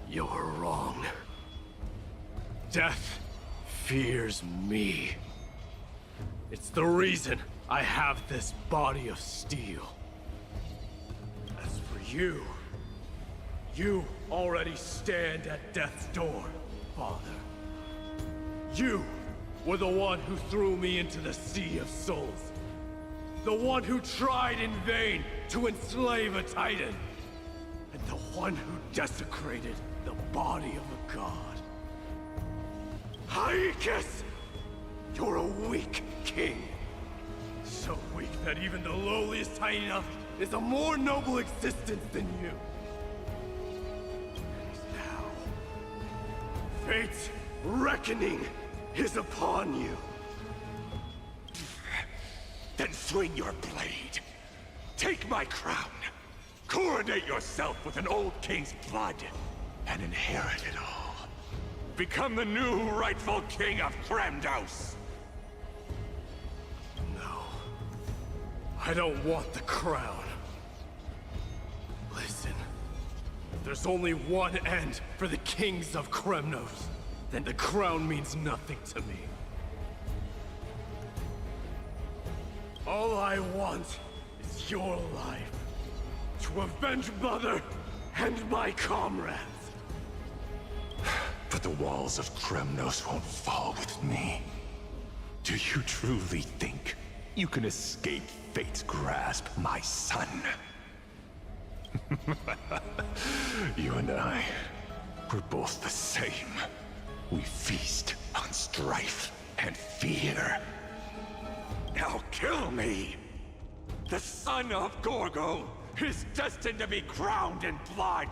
You're wrong. Death fears me. It's the reason I have this body of steel. As for you, you already stand at death's door, Father. You were the one who threw me into the Sea of Souls. The one who tried in vain to enslave a Titan. And the one who desecrated the body of a god. Haikis! You're a weak king. So weak that even the lowliest hyena is a more noble existence than you. And now, fate's reckoning is upon you. Then swing your blade. Take my crown. Coronate yourself with an old king's blood and inherit it all. Become the new rightful king of Kremnos. No. I don't want the crown. Listen. If there's only one end for the kings of Kremnos, then the crown means nothing to me. All I want is your life. To avenge Mother and my comrades. But the walls of Kremnos won't fall with me. Do you truly think you can escape fate's grasp, my son? You and I, we're both the same. We feast on strife and fear. Now kill me! The son of Gorgo is destined to be crowned in blood!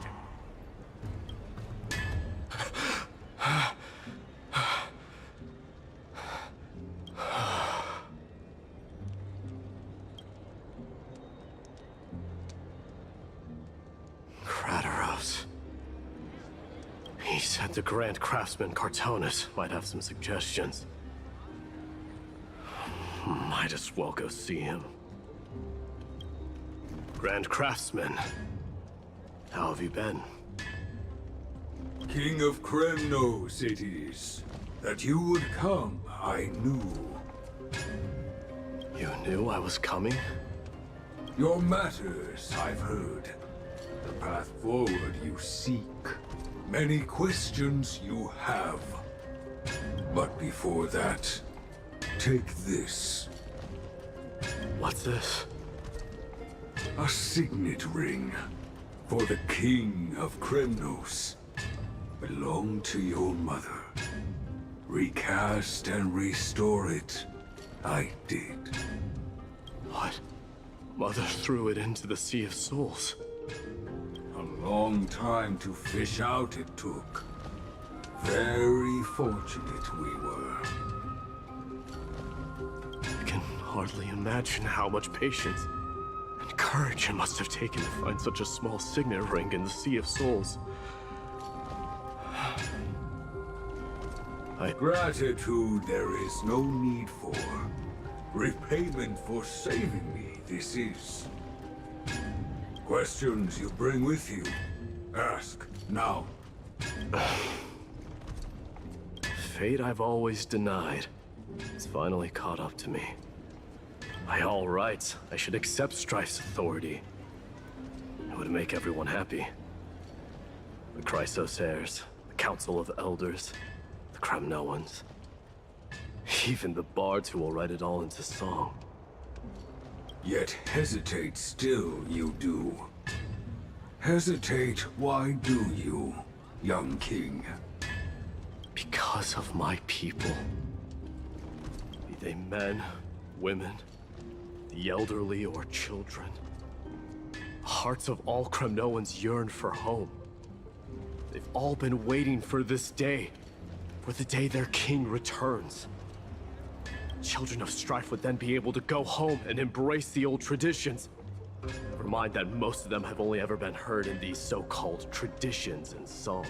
Kratos. He said the Grand Craftsman Cartonus might have some suggestions. Might as well go see him. Grand Craftsman, how have you been? King of Kremnos it is. That you would come, I knew. You knew I was coming? Your matters, I've heard. The path forward you seek. Many questions you have. But before that, take this. What's this? A signet ring. For the King of Kremnos. Belonged to your mother. Recast and restore it. I did. What? Mother threw it into the Sea of Souls. A long time to fish out it took. Very fortunate we were. I can hardly imagine how much patience and courage it must have taken to find such a small signet ring in the Sea of Souls. Gratitude there is no need for. Repayment for saving me, this is. Questions you bring with you? Ask, now. Fate I've always denied. It's finally caught up to me. By all rights, I should accept Strife's authority. It would make everyone happy. The Chrysos heirs, the Council of Elders, the Kremnoans. Even the bards who will write it all into song. Yet hesitate still you do. Hesitate, why do you, young king? Because of my people. Be they men, women, the elderly or children. Hearts of all Kremnoans yearn for home. They've all been waiting for this day. For the day their king returns. Children of Strife would then be able to go home and embrace the old traditions. Never mind that most of them have only ever been heard in these so-called traditions and song.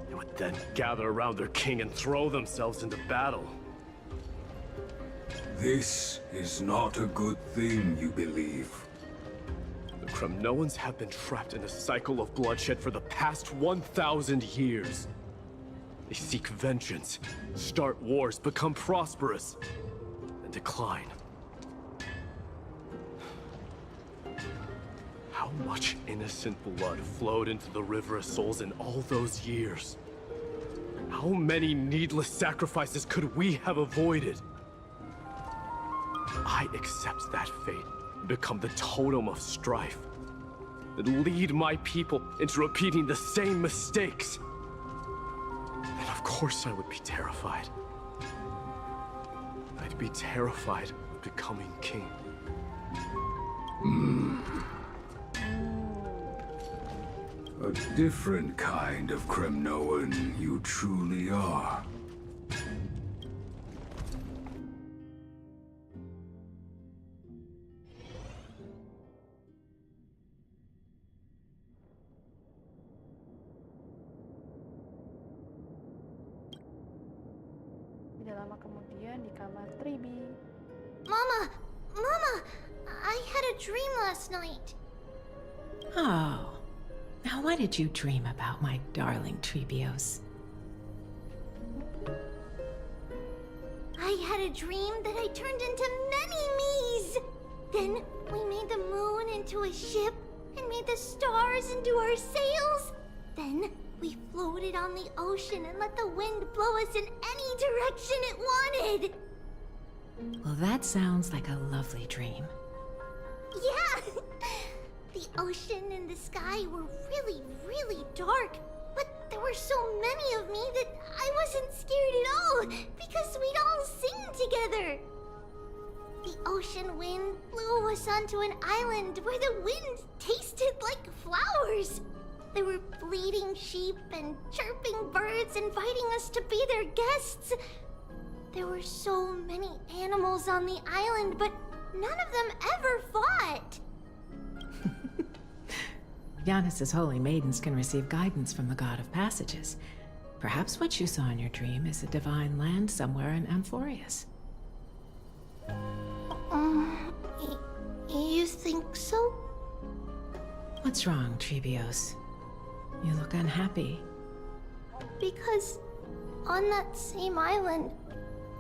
They would then gather around their king and throw themselves into battle. This is not a good thing, you believe. The Kremnoans have been trapped in a cycle of bloodshed for the past 1,000 years. They seek vengeance, start wars, become prosperous, and decline. How much innocent blood flowed into the River of Souls in all those years? How many needless sacrifices could we have avoided? I accept that fate and become the totem of strife. And lead my people into repeating the same mistakes. Then of course I would be terrified. I'd be terrified of becoming king. A different kind of Kremnoan you truly are. Tidak lama kemudian di kamar Tribi. Mama! Mama! I had a dream last night. Oh. Now what did you dream about, my darling Trebios? I had a dream that I turned into many me's. Then we made the moon into a ship and made the stars into our sails. Then we floated on the ocean and let the wind blow us in any direction it wanted. Well, that sounds like a lovely dream. Yeah! The ocean and the sky were really, really dark. But there were so many of me that I wasn't scared at all because we'd all sing together. The ocean wind blew us onto an island where the wind tasted like flowers. There were bleating sheep and chirping birds inviting us to be their guests. There were so many animals on the island, but none of them ever fought. Giannis's holy maidens can receive guidance from the god of passages. Perhaps what you saw in your dream is a divine land somewhere in Amphoreus. You think so? What's wrong, Trebios? You look unhappy. Because on that same island,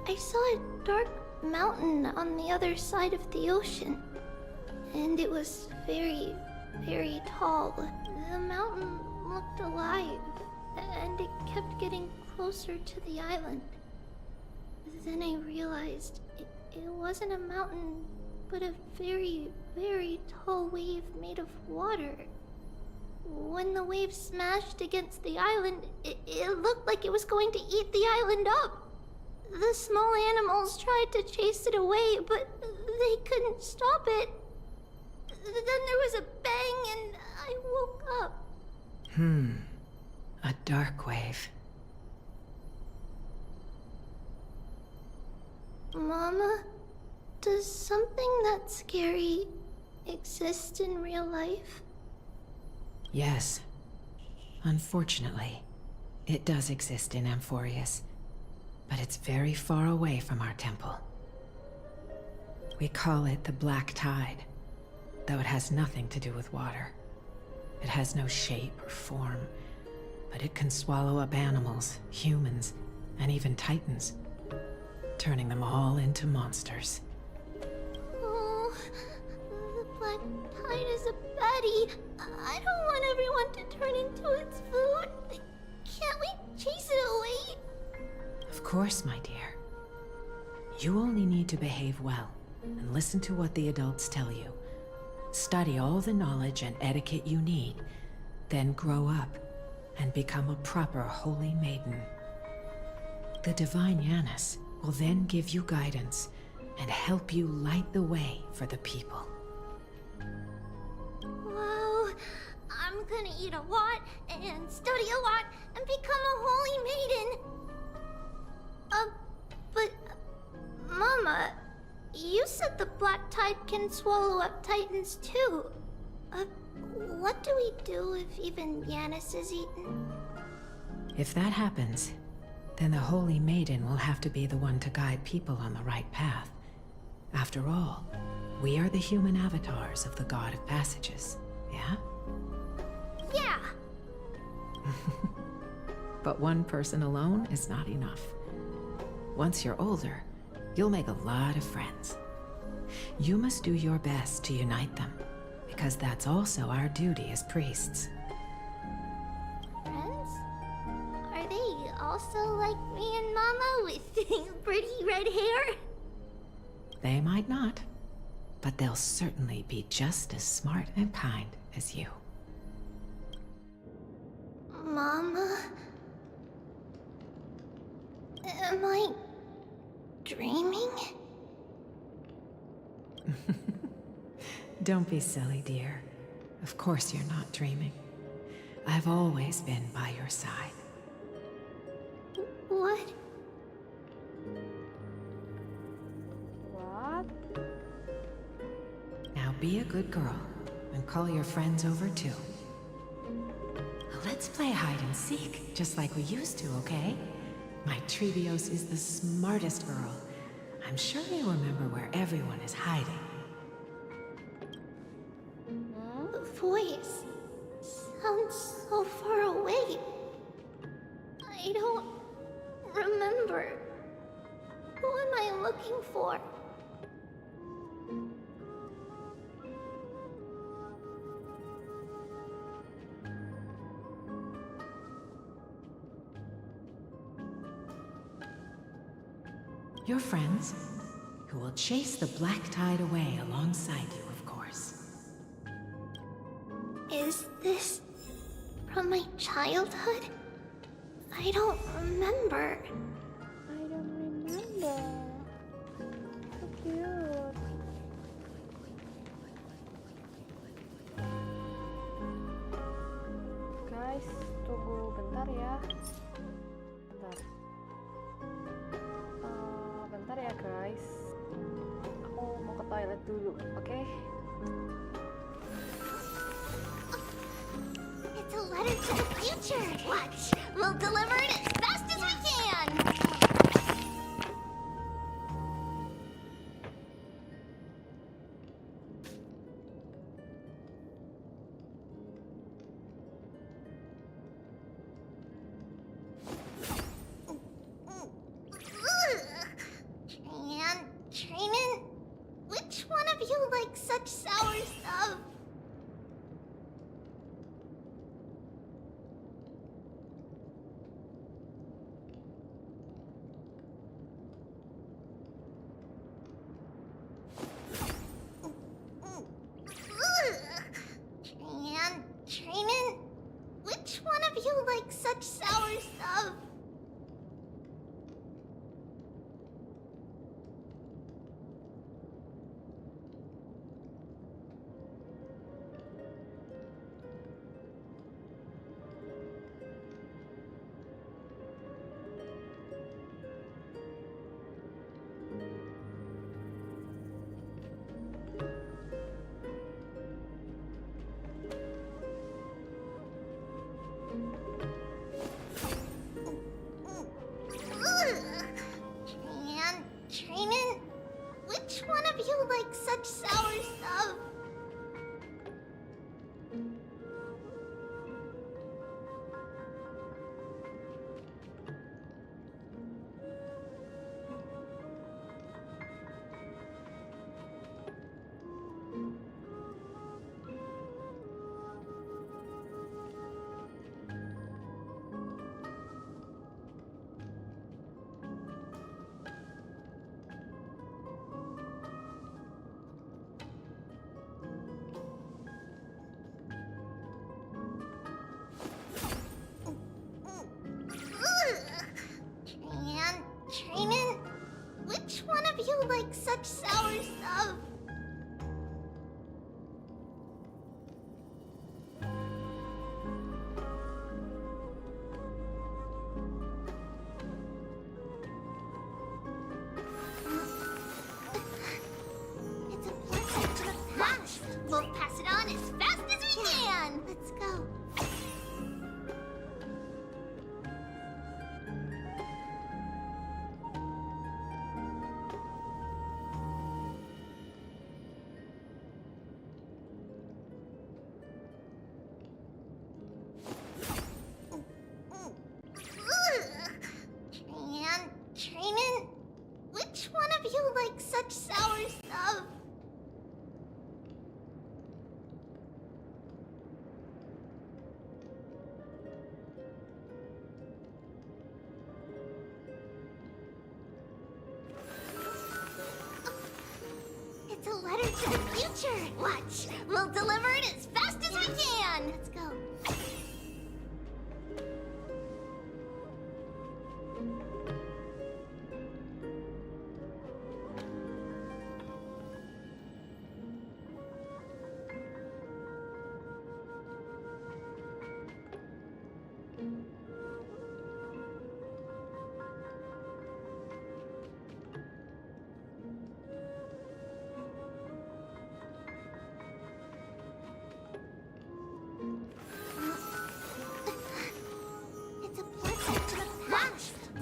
I saw a dark mountain on the other side of the ocean. And it was very, very tall. The mountain looked alive, and it kept getting closer to the island. Then I realized it wasn't a mountain, but a very, very tall wave made of water. When the wave smashed against the island, it looked like it was going to eat the island up. The small animals tried to chase it away, but they couldn't stop it. Then there was a bang and I woke up. A dark wave. Mama, does something that scary exist in real life? Yes. Unfortunately. It does exist in Amphoreus, but it's very far away from our temple. We call it the Black Tide, though it has nothing to do with water. It has no shape or form, but it can swallow up animals, humans, and even titans, turning them all into monsters. Oh, the Black Tide is a baddie. I don't want everyone to turn into its food. Can't we chase it away? Of course, my dear. You only need to behave well and listen to what the adults tell you. Study all the knowledge and etiquette you need, then grow up and become a proper holy maiden. The divine Yanis will then give you guidance and help you light the way for the people. Wow, I'm gonna eat a lot and study a lot and become a holy maiden. But Mama, you said the Black Tide can swallow up titans too. What do we do if even Yanis is eaten? If that happens, then the Holy Maiden will have to be the one to guide people on the right path. After all, we are the human avatars of the God of Passages, yeah? Yeah! But one person alone is not enough. Once you're older, you'll make a lot of friends. You must do your best to unite them, because that's also our duty as priests. Friends? Are they also like me and Mama with pretty red hair? They might not, but they'll certainly be just as smart and kind as you. Mama? Am I dreaming? Don't be silly, dear. Of course you're not dreaming. I've always been by your side. What? What? Now be a good girl and call your friends over too. Let's play hide and seek, just like we used to, okay? My Trebios is the smartest girl. I'm sure you remember where everyone is hiding. The voice sounds so far away. I don't remember. Who am I looking for? Your friends, who will chase the Black Tide away alongside you, of course. Is this from my childhood? I don't remember. I don't remember. So cute. Guys, tunggu bentar ya. Bentar. Bentar ya guys. Aku mau ke toilet dulu, oke? It's a letter to the future. Watch, we'll deliver it as fast as we can. Training? Which one of you likes such sour stuff? Training? Which one of you likes such sour stuff? Watch, we'll deliver it as fast as we can! Let's go.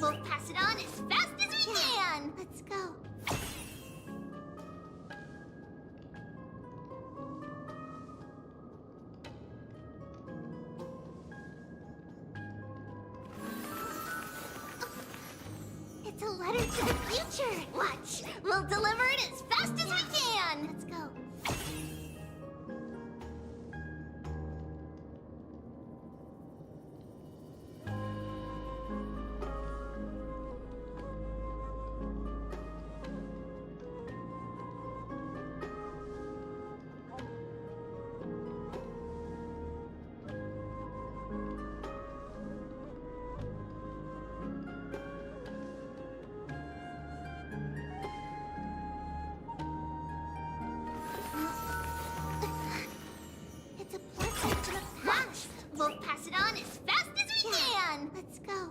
We'll pass it on as fast as we can! Let's go. It's a letter to the future! Watch! We'll deliver it as fast as we can! Let's go. We'll pass it on as fast as we can! Let's go.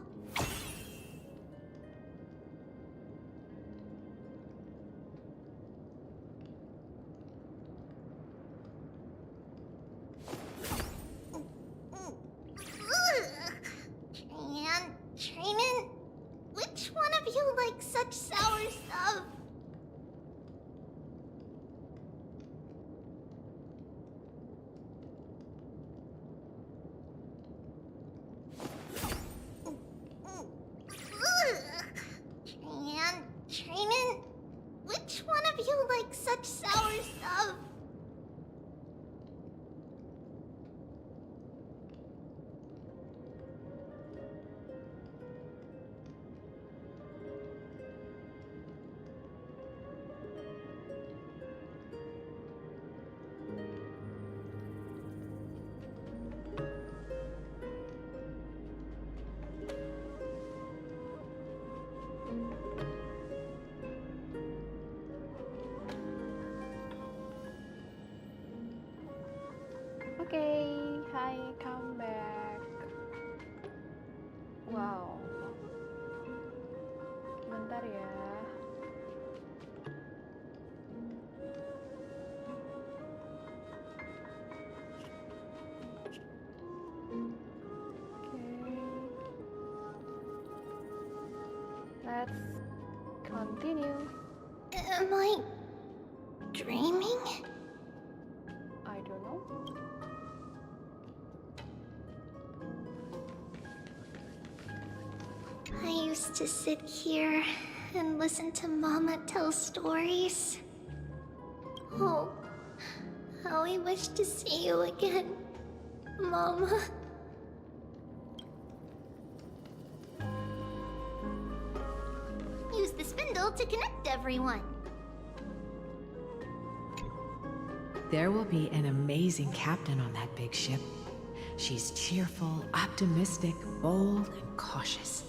Training? Which one of you likes such sour stuff? Training? Which one of you likes such sour stuff? Okay, hi, come back. Wow. Bentar ya. Let's continue. Am I dreaming? I don't know. I used to sit here and listen to Mama tell stories. Oh, how I wish to see you again, Mama. Use the spindle to connect everyone. There will be an amazing captain on that big ship. She's cheerful, optimistic, bold, and cautious.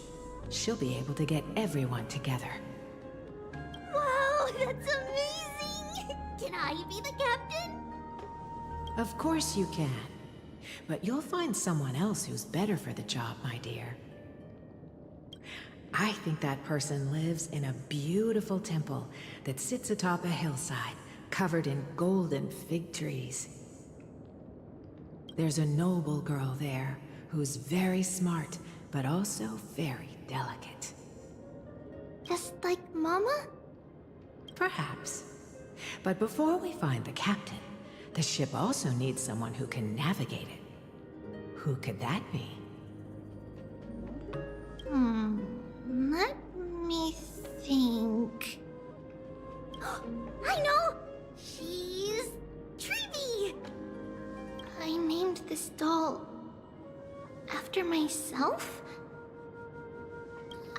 She'll be able to get everyone together. Wow, that's amazing! Can I be the captain? Of course you can. But you'll find someone else who's better for the job, my dear. I think that person lives in a beautiful temple that sits atop a hillside, covered in golden fig trees. There's a noble girl there who's very smart, but also very delicate. Just like Mama? Perhaps. But before we find the captain, the ship also needs someone who can navigate it. Who could that be? Let me think. I know! She's Treeby! I named this doll after myself?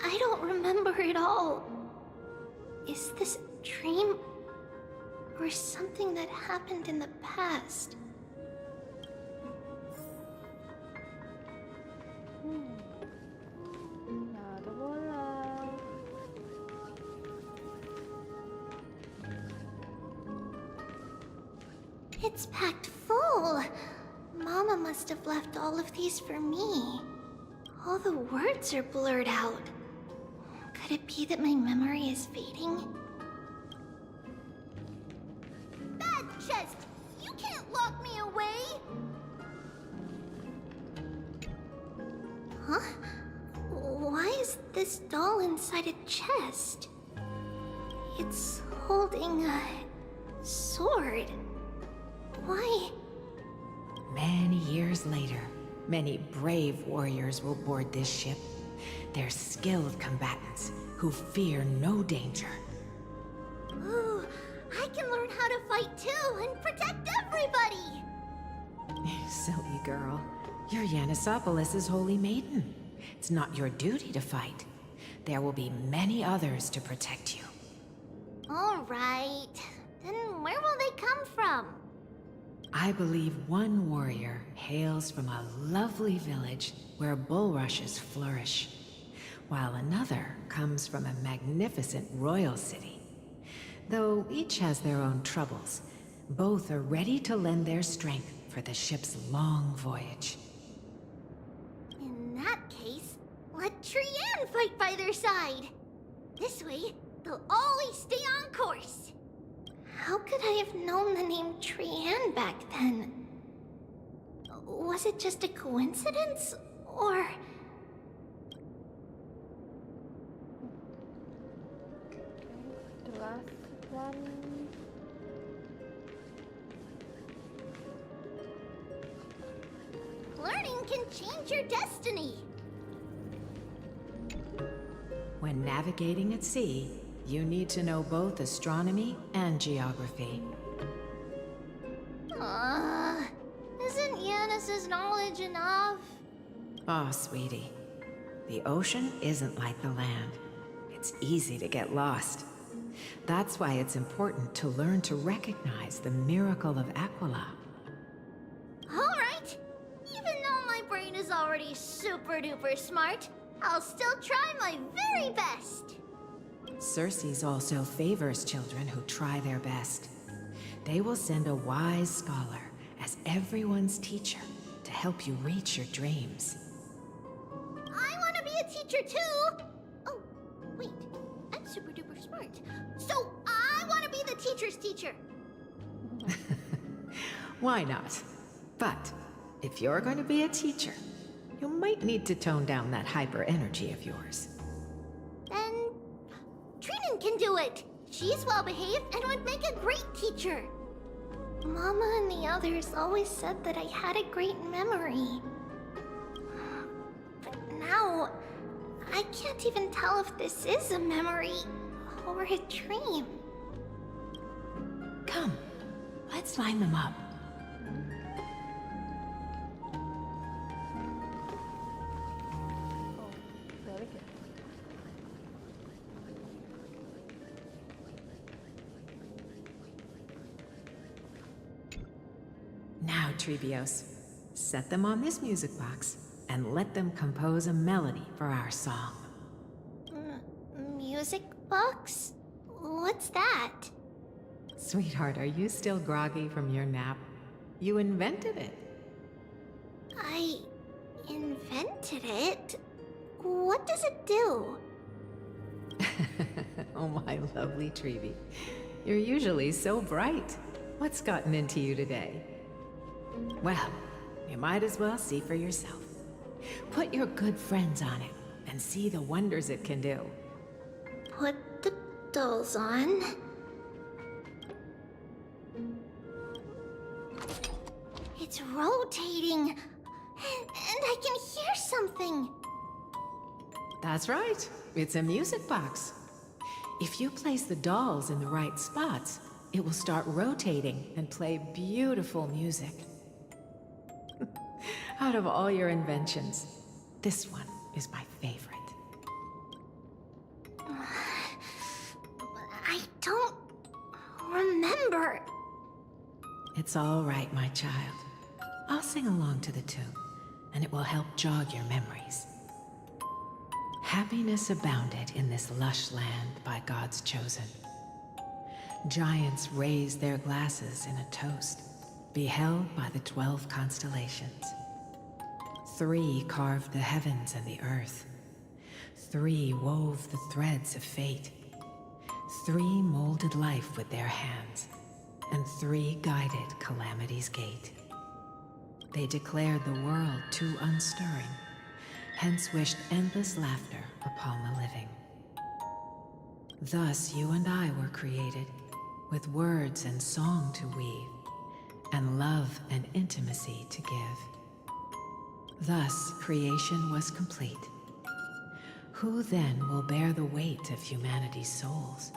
I don't remember it all. Is this a dream or something that happened in the past. 나도 몰라. It's packed full. Mama must have left all of these for me. All the words are blurred out. Could it be that my memory is fading? Bad chest! You can't lock me away! Huh? Why is this doll inside a chest? It's holding a sword. Why? Many years later, many brave warriors will board this ship. They're skilled combatants who fear no danger. Ooh, I can learn how to fight too and protect everybody! Silly girl. You're Yanisopoulos' holy maiden. It's not your duty to fight. There will be many others to protect you. Alright. Then where will they come from? I believe one warrior hails from a lovely village where bulrushes flourish, while another comes from a magnificent royal city. Though each has their own troubles, both are ready to lend their strength for the ship's long voyage. In that case, let Trian fight by their side. This way, they'll always stay on course. How could I have known the name Trian back then? Was it just a coincidence, or... The last one. Learning can change your destiny. When navigating at sea, you need to know both astronomy and geography. Isn't Yanis's knowledge enough? Oh, sweetie. The ocean isn't like the land. It's easy to get lost. That's why it's important to learn to recognize the miracle of Aquila. Alright. Even though my brain is already super duper smart, I'll still try my very best. Circe also favors children who try their best. They will send a wise scholar as everyone's teacher to help you reach your dreams. I want to be a teacher too! Oh, wait. I'm super duper smart. So I want to be the teacher's teacher. Why not? But if you're going to be a teacher, you might need to tone down that hyper energy of yours. Then Trinan can do it. She's well behaved and would make a great teacher. Mama and the others always said that I had a great memory. But now, I can't even tell if this is a memory or a dream. Come, let's line them up. Now, Trebios, set them on this music box and let them compose a melody for our song. Music box? What's that? Sweetheart, are you still groggy from your nap? You invented it. I invented it? What does it do? Oh, my lovely Trebi. You're usually so bright. What's gotten into you today? Well, you might as well see for yourself. Put your good friends on it and see the wonders it can do. Put the dolls on. It's rotating, and I can hear something. That's right. It's a music box. If you place the dolls in the right spots, it will start rotating and play beautiful music. Out of all your inventions, this one is my favorite. I don't remember. It's all right, my child. I'll sing along to the tune, and it will help jog your memories. Happiness abounded in this lush land by God's chosen. Giants raised their glasses in a toast, beheld by the 12 constellations. 3 carved the heavens and the earth. 3 wove the threads of fate. 3 molded life with their hands, and 3 guided calamity's gate. They declared the world too unstirring, hence wished endless laughter upon the living. Thus you and I were created, with words and song to weave, and love and intimacy to give. Thus creation was complete. Who then will bear the weight of humanity's souls,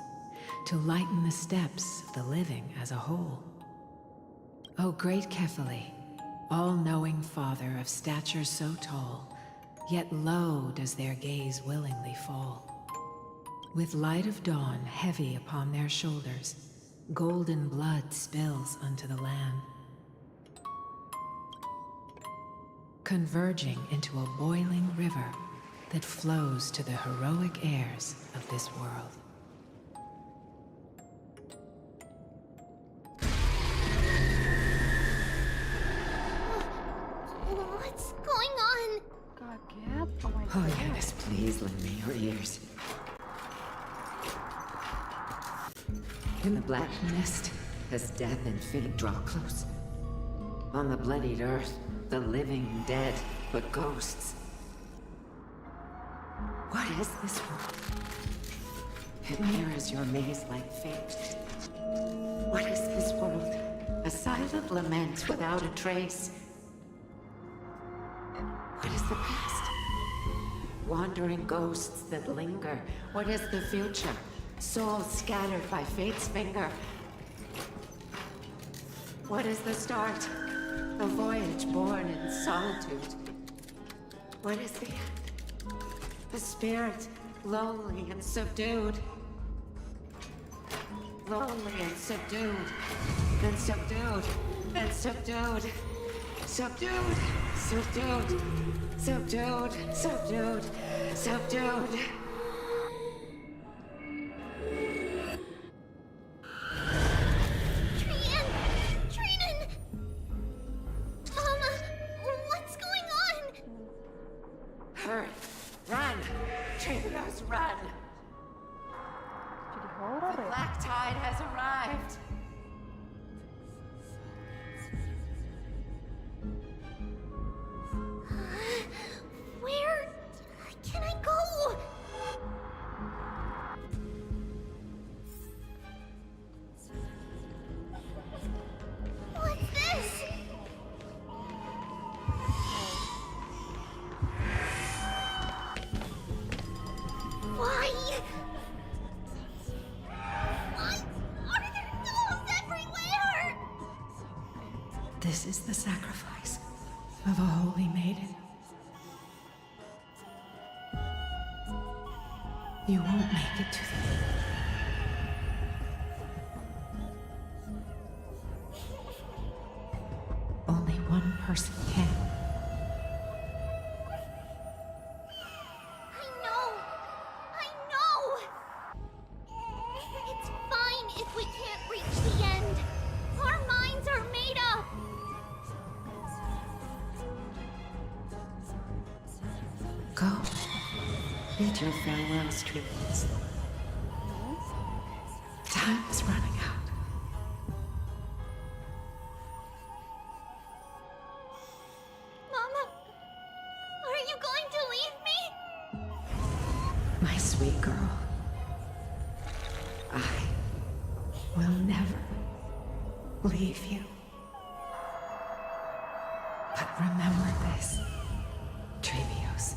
to lighten the steps of the living as a whole? O great Kephale, all-knowing Father of stature so tall, yet low does their gaze willingly fall. With light of dawn heavy upon their shoulders, golden blood spills unto the land, converging into a boiling river that flows to the heroic heirs of this world. What's going on? Kaget. Oh my Oh god. yes, please lend me your ears. In the black mist, as death and fate draw close, on the bloodied earth, the living dead, but ghosts. What is this world? It mirrors your maze-like fate. What is this world? A silent lament without a trace. What is the past? Wandering ghosts that linger. What is the future? Souls scattered by fate's finger. What is the start? A voyage born in solitude. What is the end? A spirit, lonely and subdued. Lonely and subdued. And subdued. And subdued. Subdued. Subdued. Subdued. Subdued. Subdued. Hurry! Run! Trios, run! The black tide has arrived! Where can I go? What's this? Why? Why are there dolls everywhere? This is the sacrifice of a holy maiden. You won't make it to the... Only one person can. I know! It's fine if we can't reach the end. Our minds are made up. Go. Bid your farewells, tributes. Time is running out. Mama, are you going to leave me? My sweet girl. I will never leave you. But remember this, Trevios.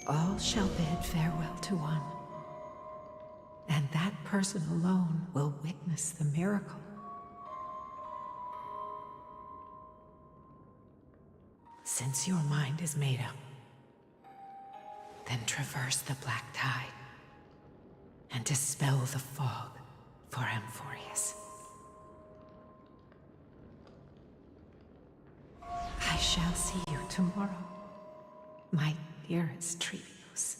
All shall bid farewell to one, and that person alone will witness the miracle. Since your mind is made up, then traverse the black tide and dispel the fog for Amphoreus. I shall see you tomorrow, my dearest Trebius.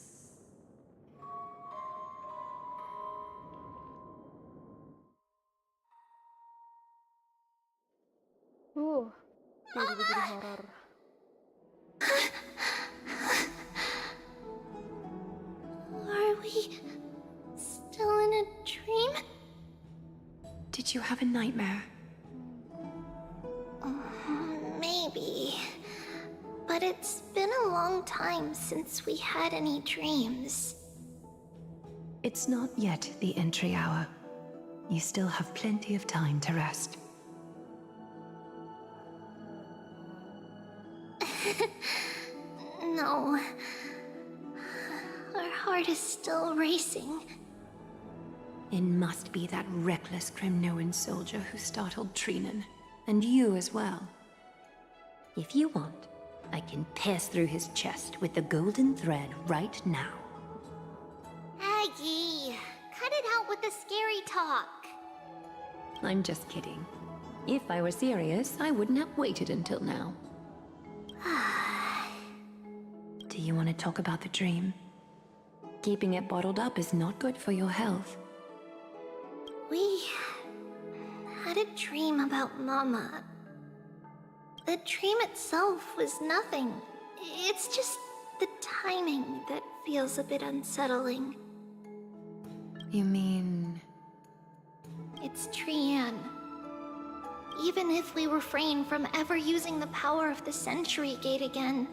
Jadi horor. Are we still in a dream? Did you have a nightmare? Maybe. But it's been a long time since we had any dreams. It's not yet the entry hour. You still have plenty of time to rest. No. Our heart is still racing. It must be that reckless Kremnoan soldier who startled Trinan. And you as well. If you want, I can pass through his chest with the golden thread right now. Aggie, cut it out with the scary talk. I'm just kidding. If I were serious, I wouldn't have waited until now. Do you want to talk about the dream? Keeping it bottled up is not good for your health. We had a dream about Mama. The dream itself was nothing. It's just the timing that feels a bit unsettling. You mean... It's Trian. Even if we refrain from ever using the power of the Century Gate again,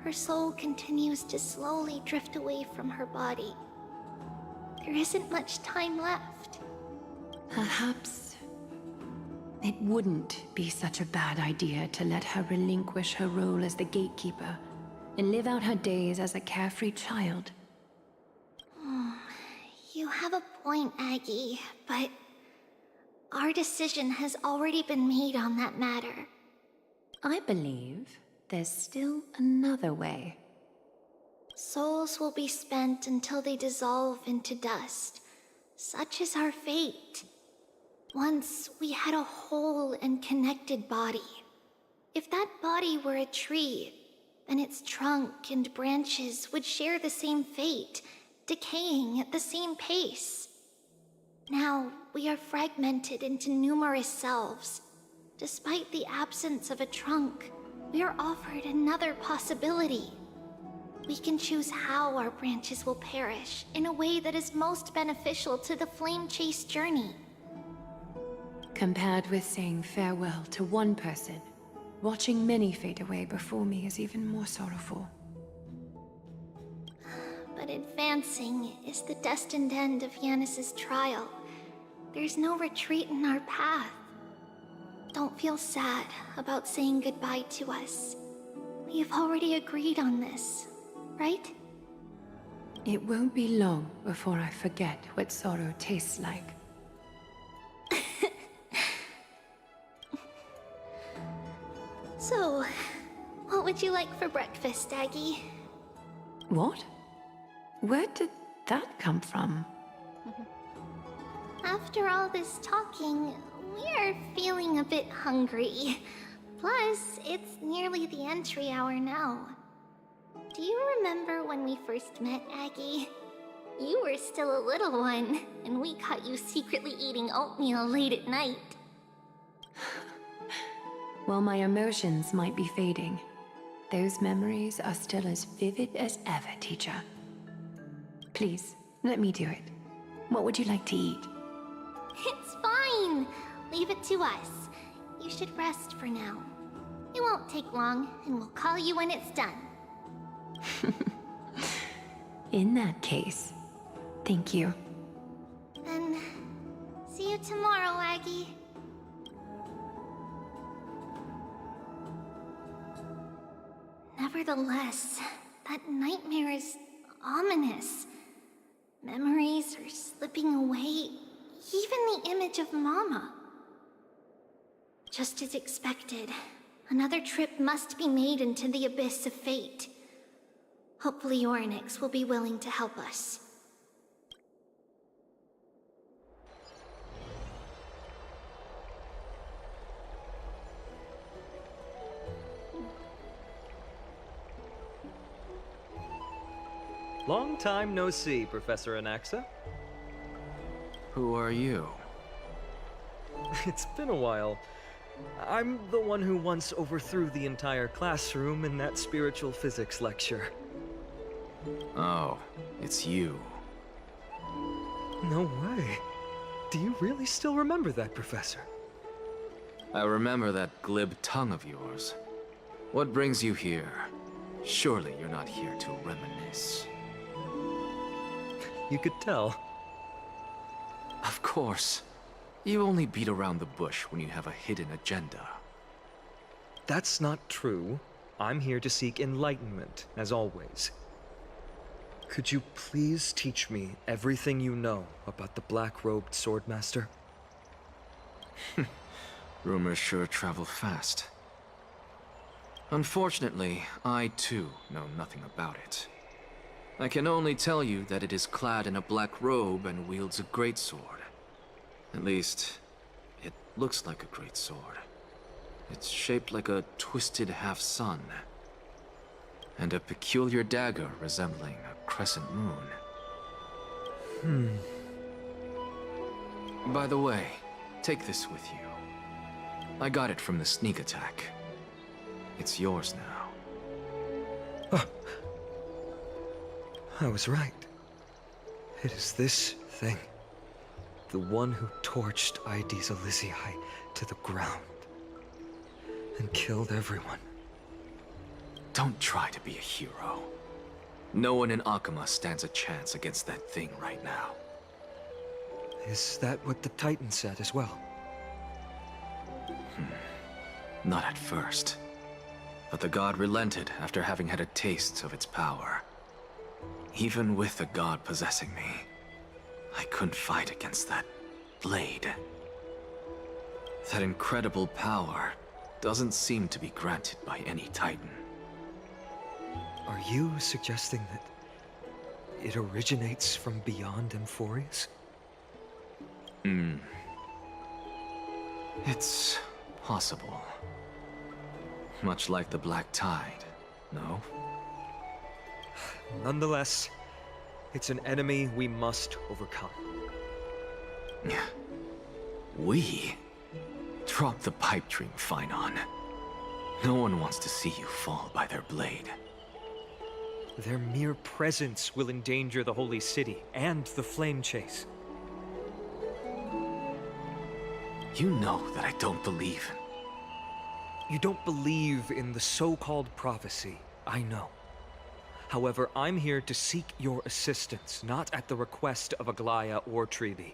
her soul continues to slowly drift away from her body. There isn't much time left. Perhaps it wouldn't be such a bad idea to let her relinquish her role as the gatekeeper and live out her days as a carefree child. You have a point, Aggie, but our decision has already been made on that matter. I believe there's still another way. Souls will be spent until they dissolve into dust. Such is our fate. Once we had a whole and connected body. If that body were a tree, then its trunk and branches would share the same fate, decaying at the same pace. Now, we are fragmented into numerous selves. Despite the absence of a trunk, we are offered another possibility. We can choose how our branches will perish in a way that is most beneficial to the flame chase journey. Compared with saying farewell to one person, watching many fade away before me is even more sorrowful. But advancing is the destined end of Yanis's trial. There's no retreat in our path. Don't feel sad about saying goodbye to us. We have already agreed on this, right? It won't be long before I forget what sorrow tastes like. So, what would you like for breakfast, Aggie? What? Where did that come from? After all this talking, we're feeling a bit hungry. Plus, it's nearly the entry hour now. Do you remember when we first met, Aggie? You were still a little one, and we caught you secretly eating oatmeal late at night. While my emotions might be fading, those memories are still as vivid as ever, teacher. Please, let me do it. What would you like to eat? It's fine! Leave it to us. You should rest for now. It won't take long, and we'll call you when it's done. In that case, thank you. Then, see you tomorrow, Aggie. Nevertheless, that nightmare is ominous. Memories are slipping away, even the image of Mama. Just as expected, another trip must be made into the abyss of fate. Hopefully Ornyx will be willing to help us. Long time no see, Professor Anaxa. Who are you? It's been a while. I'm the one who once overthrew the entire classroom in that spiritual physics lecture. Oh, it's you. No way. Do you really still remember that, Professor? I remember that glib tongue of yours. What brings you here? Surely you're not here to reminisce. You could tell. Of course. You only beat around the bush when you have a hidden agenda. That's not true. I'm here to seek enlightenment, as always. Could you please teach me everything you know about the black-robed swordmaster? Rumors sure travel fast. Unfortunately, I too know nothing about it. I can only tell you that it is clad in a black robe and wields a greatsword. At least, it looks like a greatsword. It's shaped like a twisted half-sun, and a peculiar dagger resembling a crescent moon. By the way, take this with you. I got it from the sneak attack. It's yours now. Oh. I was right. It is this thing. The one who torched Aedes Elysiae to the ground. And killed everyone. Don't try to be a hero. No one in Akama stands a chance against that thing right now. Is that what the Titan said as well? Not at first. But the god relented after having had a taste of its power. Even with the god possessing me, I couldn't fight against that blade. That incredible power doesn't seem to be granted by any Titan. Are you suggesting that it originates from beyond Amphoreus? It's possible. Much like the Black Tide, no? Nonetheless, it's an enemy we must overcome. We? Drop the pipe dream, Phynon. No one wants to see you fall by their blade. Their mere presence will endanger the Holy City and the Flame Chase. You know that I don't believe. You don't believe in the so-called prophecy, I know. However, I'm here to seek your assistance, not at the request of Aglaya or Treeby.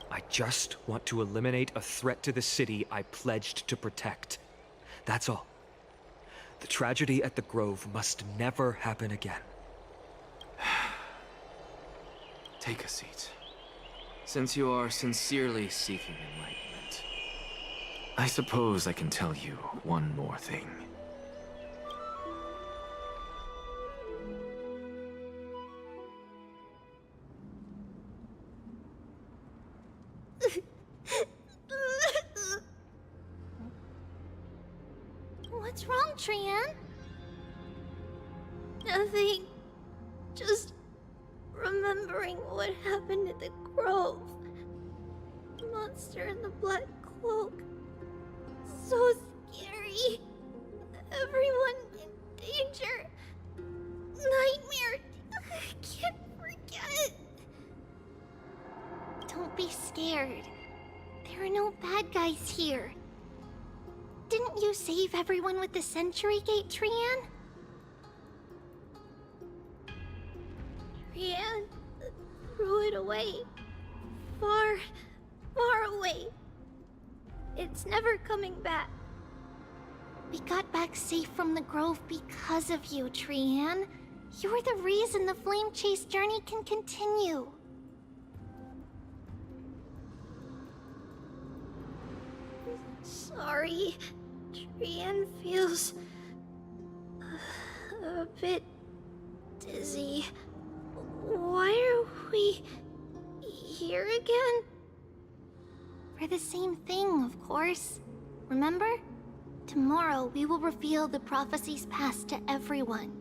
I just want to eliminate a threat to the city I pledged to protect. That's all. The tragedy at the Grove must never happen again. Take a seat. Since you are sincerely seeking enlightenment, I suppose I can tell you one more thing. What's wrong, Trian? Nothing. Just remembering what happened at the Grove. The monster in the black cloak. So scary. Everyone in danger. Nightmare. I can't forget. Don't be scared. There are no bad guys here. Didn't you save everyone with the Century Gate, Trian? Trian threw it away. Far, far away. It's never coming back. We got back safe from the Grove because of you, Trian. You're the reason the Flame Chase journey can continue. Sorry. Trian feels a bit dizzy. Why are we here again? For the same thing, of course. Remember? Tomorrow we will reveal the prophecies passed to everyone.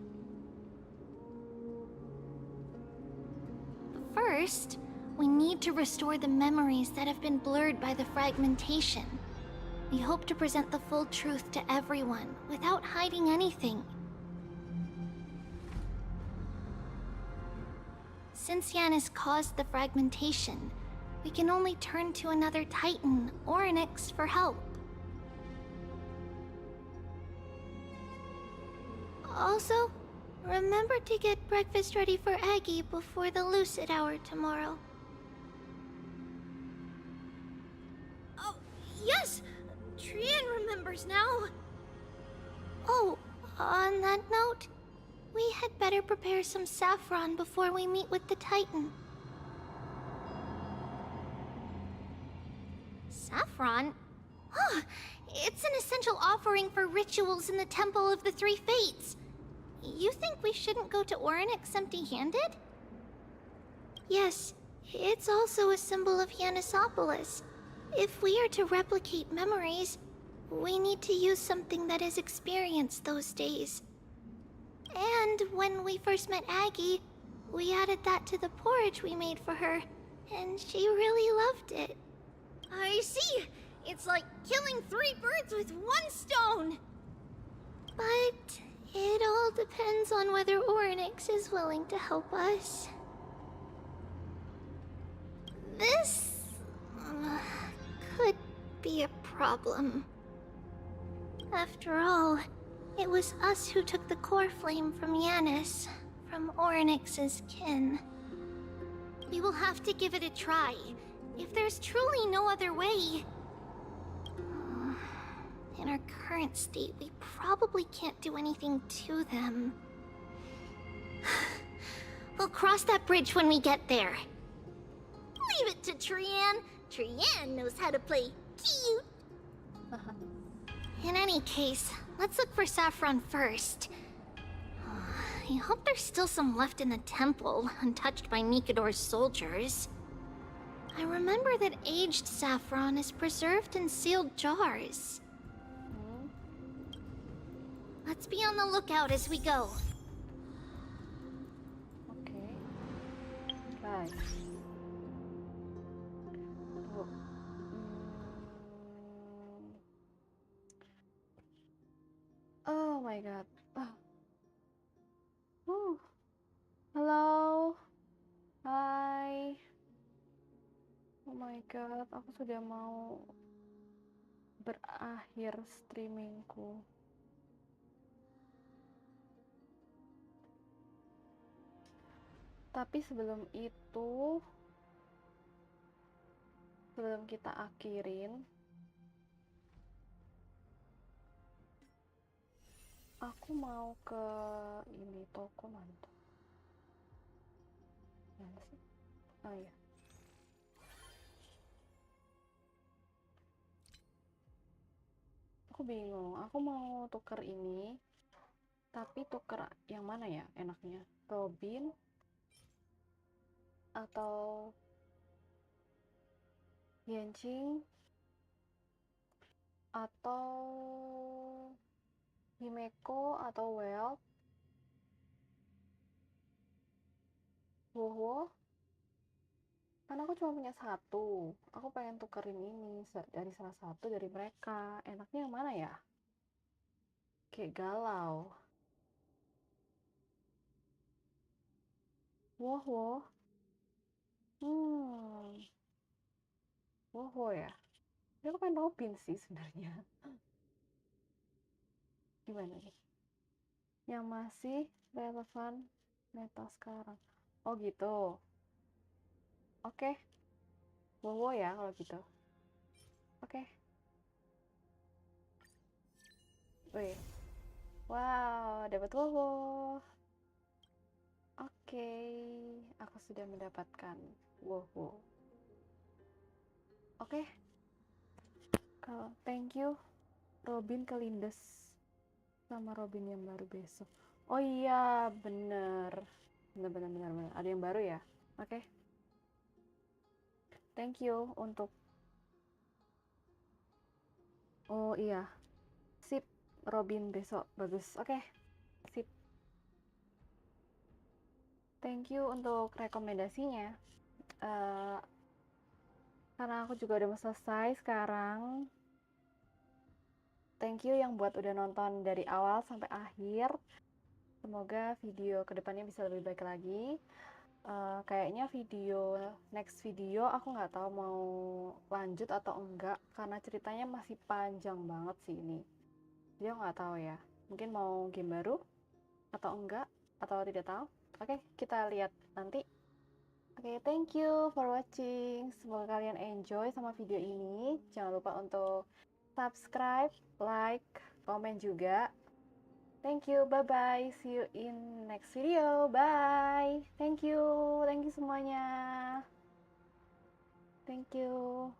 But first, we need to restore the memories that have been blurred by the fragmentation. We hope to present the full truth to everyone without hiding anything. Since Yanis caused the fragmentation, we can only turn to another Titan, Orynyx, for help. Also, remember to get breakfast ready for Aggie before the lucid hour tomorrow. Oh, yes! Trian remembers now! Oh, on that note, we had better prepare some saffron before we meet with the Titan. Saffron? Huh, it's an essential offering for rituals in the Temple of the Three Fates. You think we shouldn't go to Orynyx empty-handed? Yes, it's also a symbol of Yanisopolis. If we are to replicate memories, we need to use something that has experienced those days. And when we first met Aggie, we added that to the porridge we made for her, and she really loved it. I see! It's like killing 3 birds with 1 stone! But it all depends on whether Orynyx is willing to help us. This could be a problem. After all, it was us who took the core flame from Yanis, from Orynyx's kin. We will have to give it a try. If there's truly no other way... In our current state, we probably can't do anything to them. We'll cross that bridge when we get there. Leave it to Trian. Trian knows how to play cute. In any case, let's look for saffron first. I hope there's still some left in the temple, untouched by Mikador's soldiers. I remember that aged saffron is preserved in sealed jars. Let's be on the lookout as we go. Okay. Guys. Tunggu. Oh my god. Halo. Hai. Oh my god, aku sudah mau berakhir streamingku. Tapi sebelum itu, sebelum kita akhirin, aku mau ke ini toko mana tuh? Mana sih? Oh iya. Aku bingung, aku mau tuker ini, tapi tuker yang mana ya enaknya? Robin atau Yenching atau Himeko atau Well? Wowo? Karena aku cuma punya 1. Aku pengen tukerin ini dari salah satu dari mereka. Enaknya yang mana ya? Kayak galau. Wowo? Wowo ya? Ini aku pengen Robin sih sebenarnya. Gimana nih? Yang masih relevan meta sekarang. Oh gitu. Oke. Wowo ya kalau gitu. Oke. Wih. Wow, dapat Wowo. Oke. Aku sudah mendapatkan Wowo. Oke. Kalau thank you Robin kelindes sama Robin yang baru besok. Oh iya, bener. Bener. Ada yang baru ya? Oke. Thank you untuk... Oh iya. Sip. Robin besok. Bagus. Oke. Sip. Thank you untuk rekomendasinya. Karena aku juga udah mau selesai sekarang. Thank you yang buat udah nonton dari awal sampai akhir. Semoga video kedepannya bisa lebih baik lagi. Kayaknya next video aku nggak tahu mau lanjut atau enggak karena ceritanya masih panjang banget sih ini. Jadi aku nggak tahu ya. Mungkin mau game baru atau enggak atau tidak tahu. Oke, kita lihat nanti. Oke, thank you for watching. Semoga kalian enjoy sama video ini. Jangan lupa untuk subscribe, like, komen juga. Thank you, bye-bye. See you in next video. Bye. Thank you semuanya. Thank you.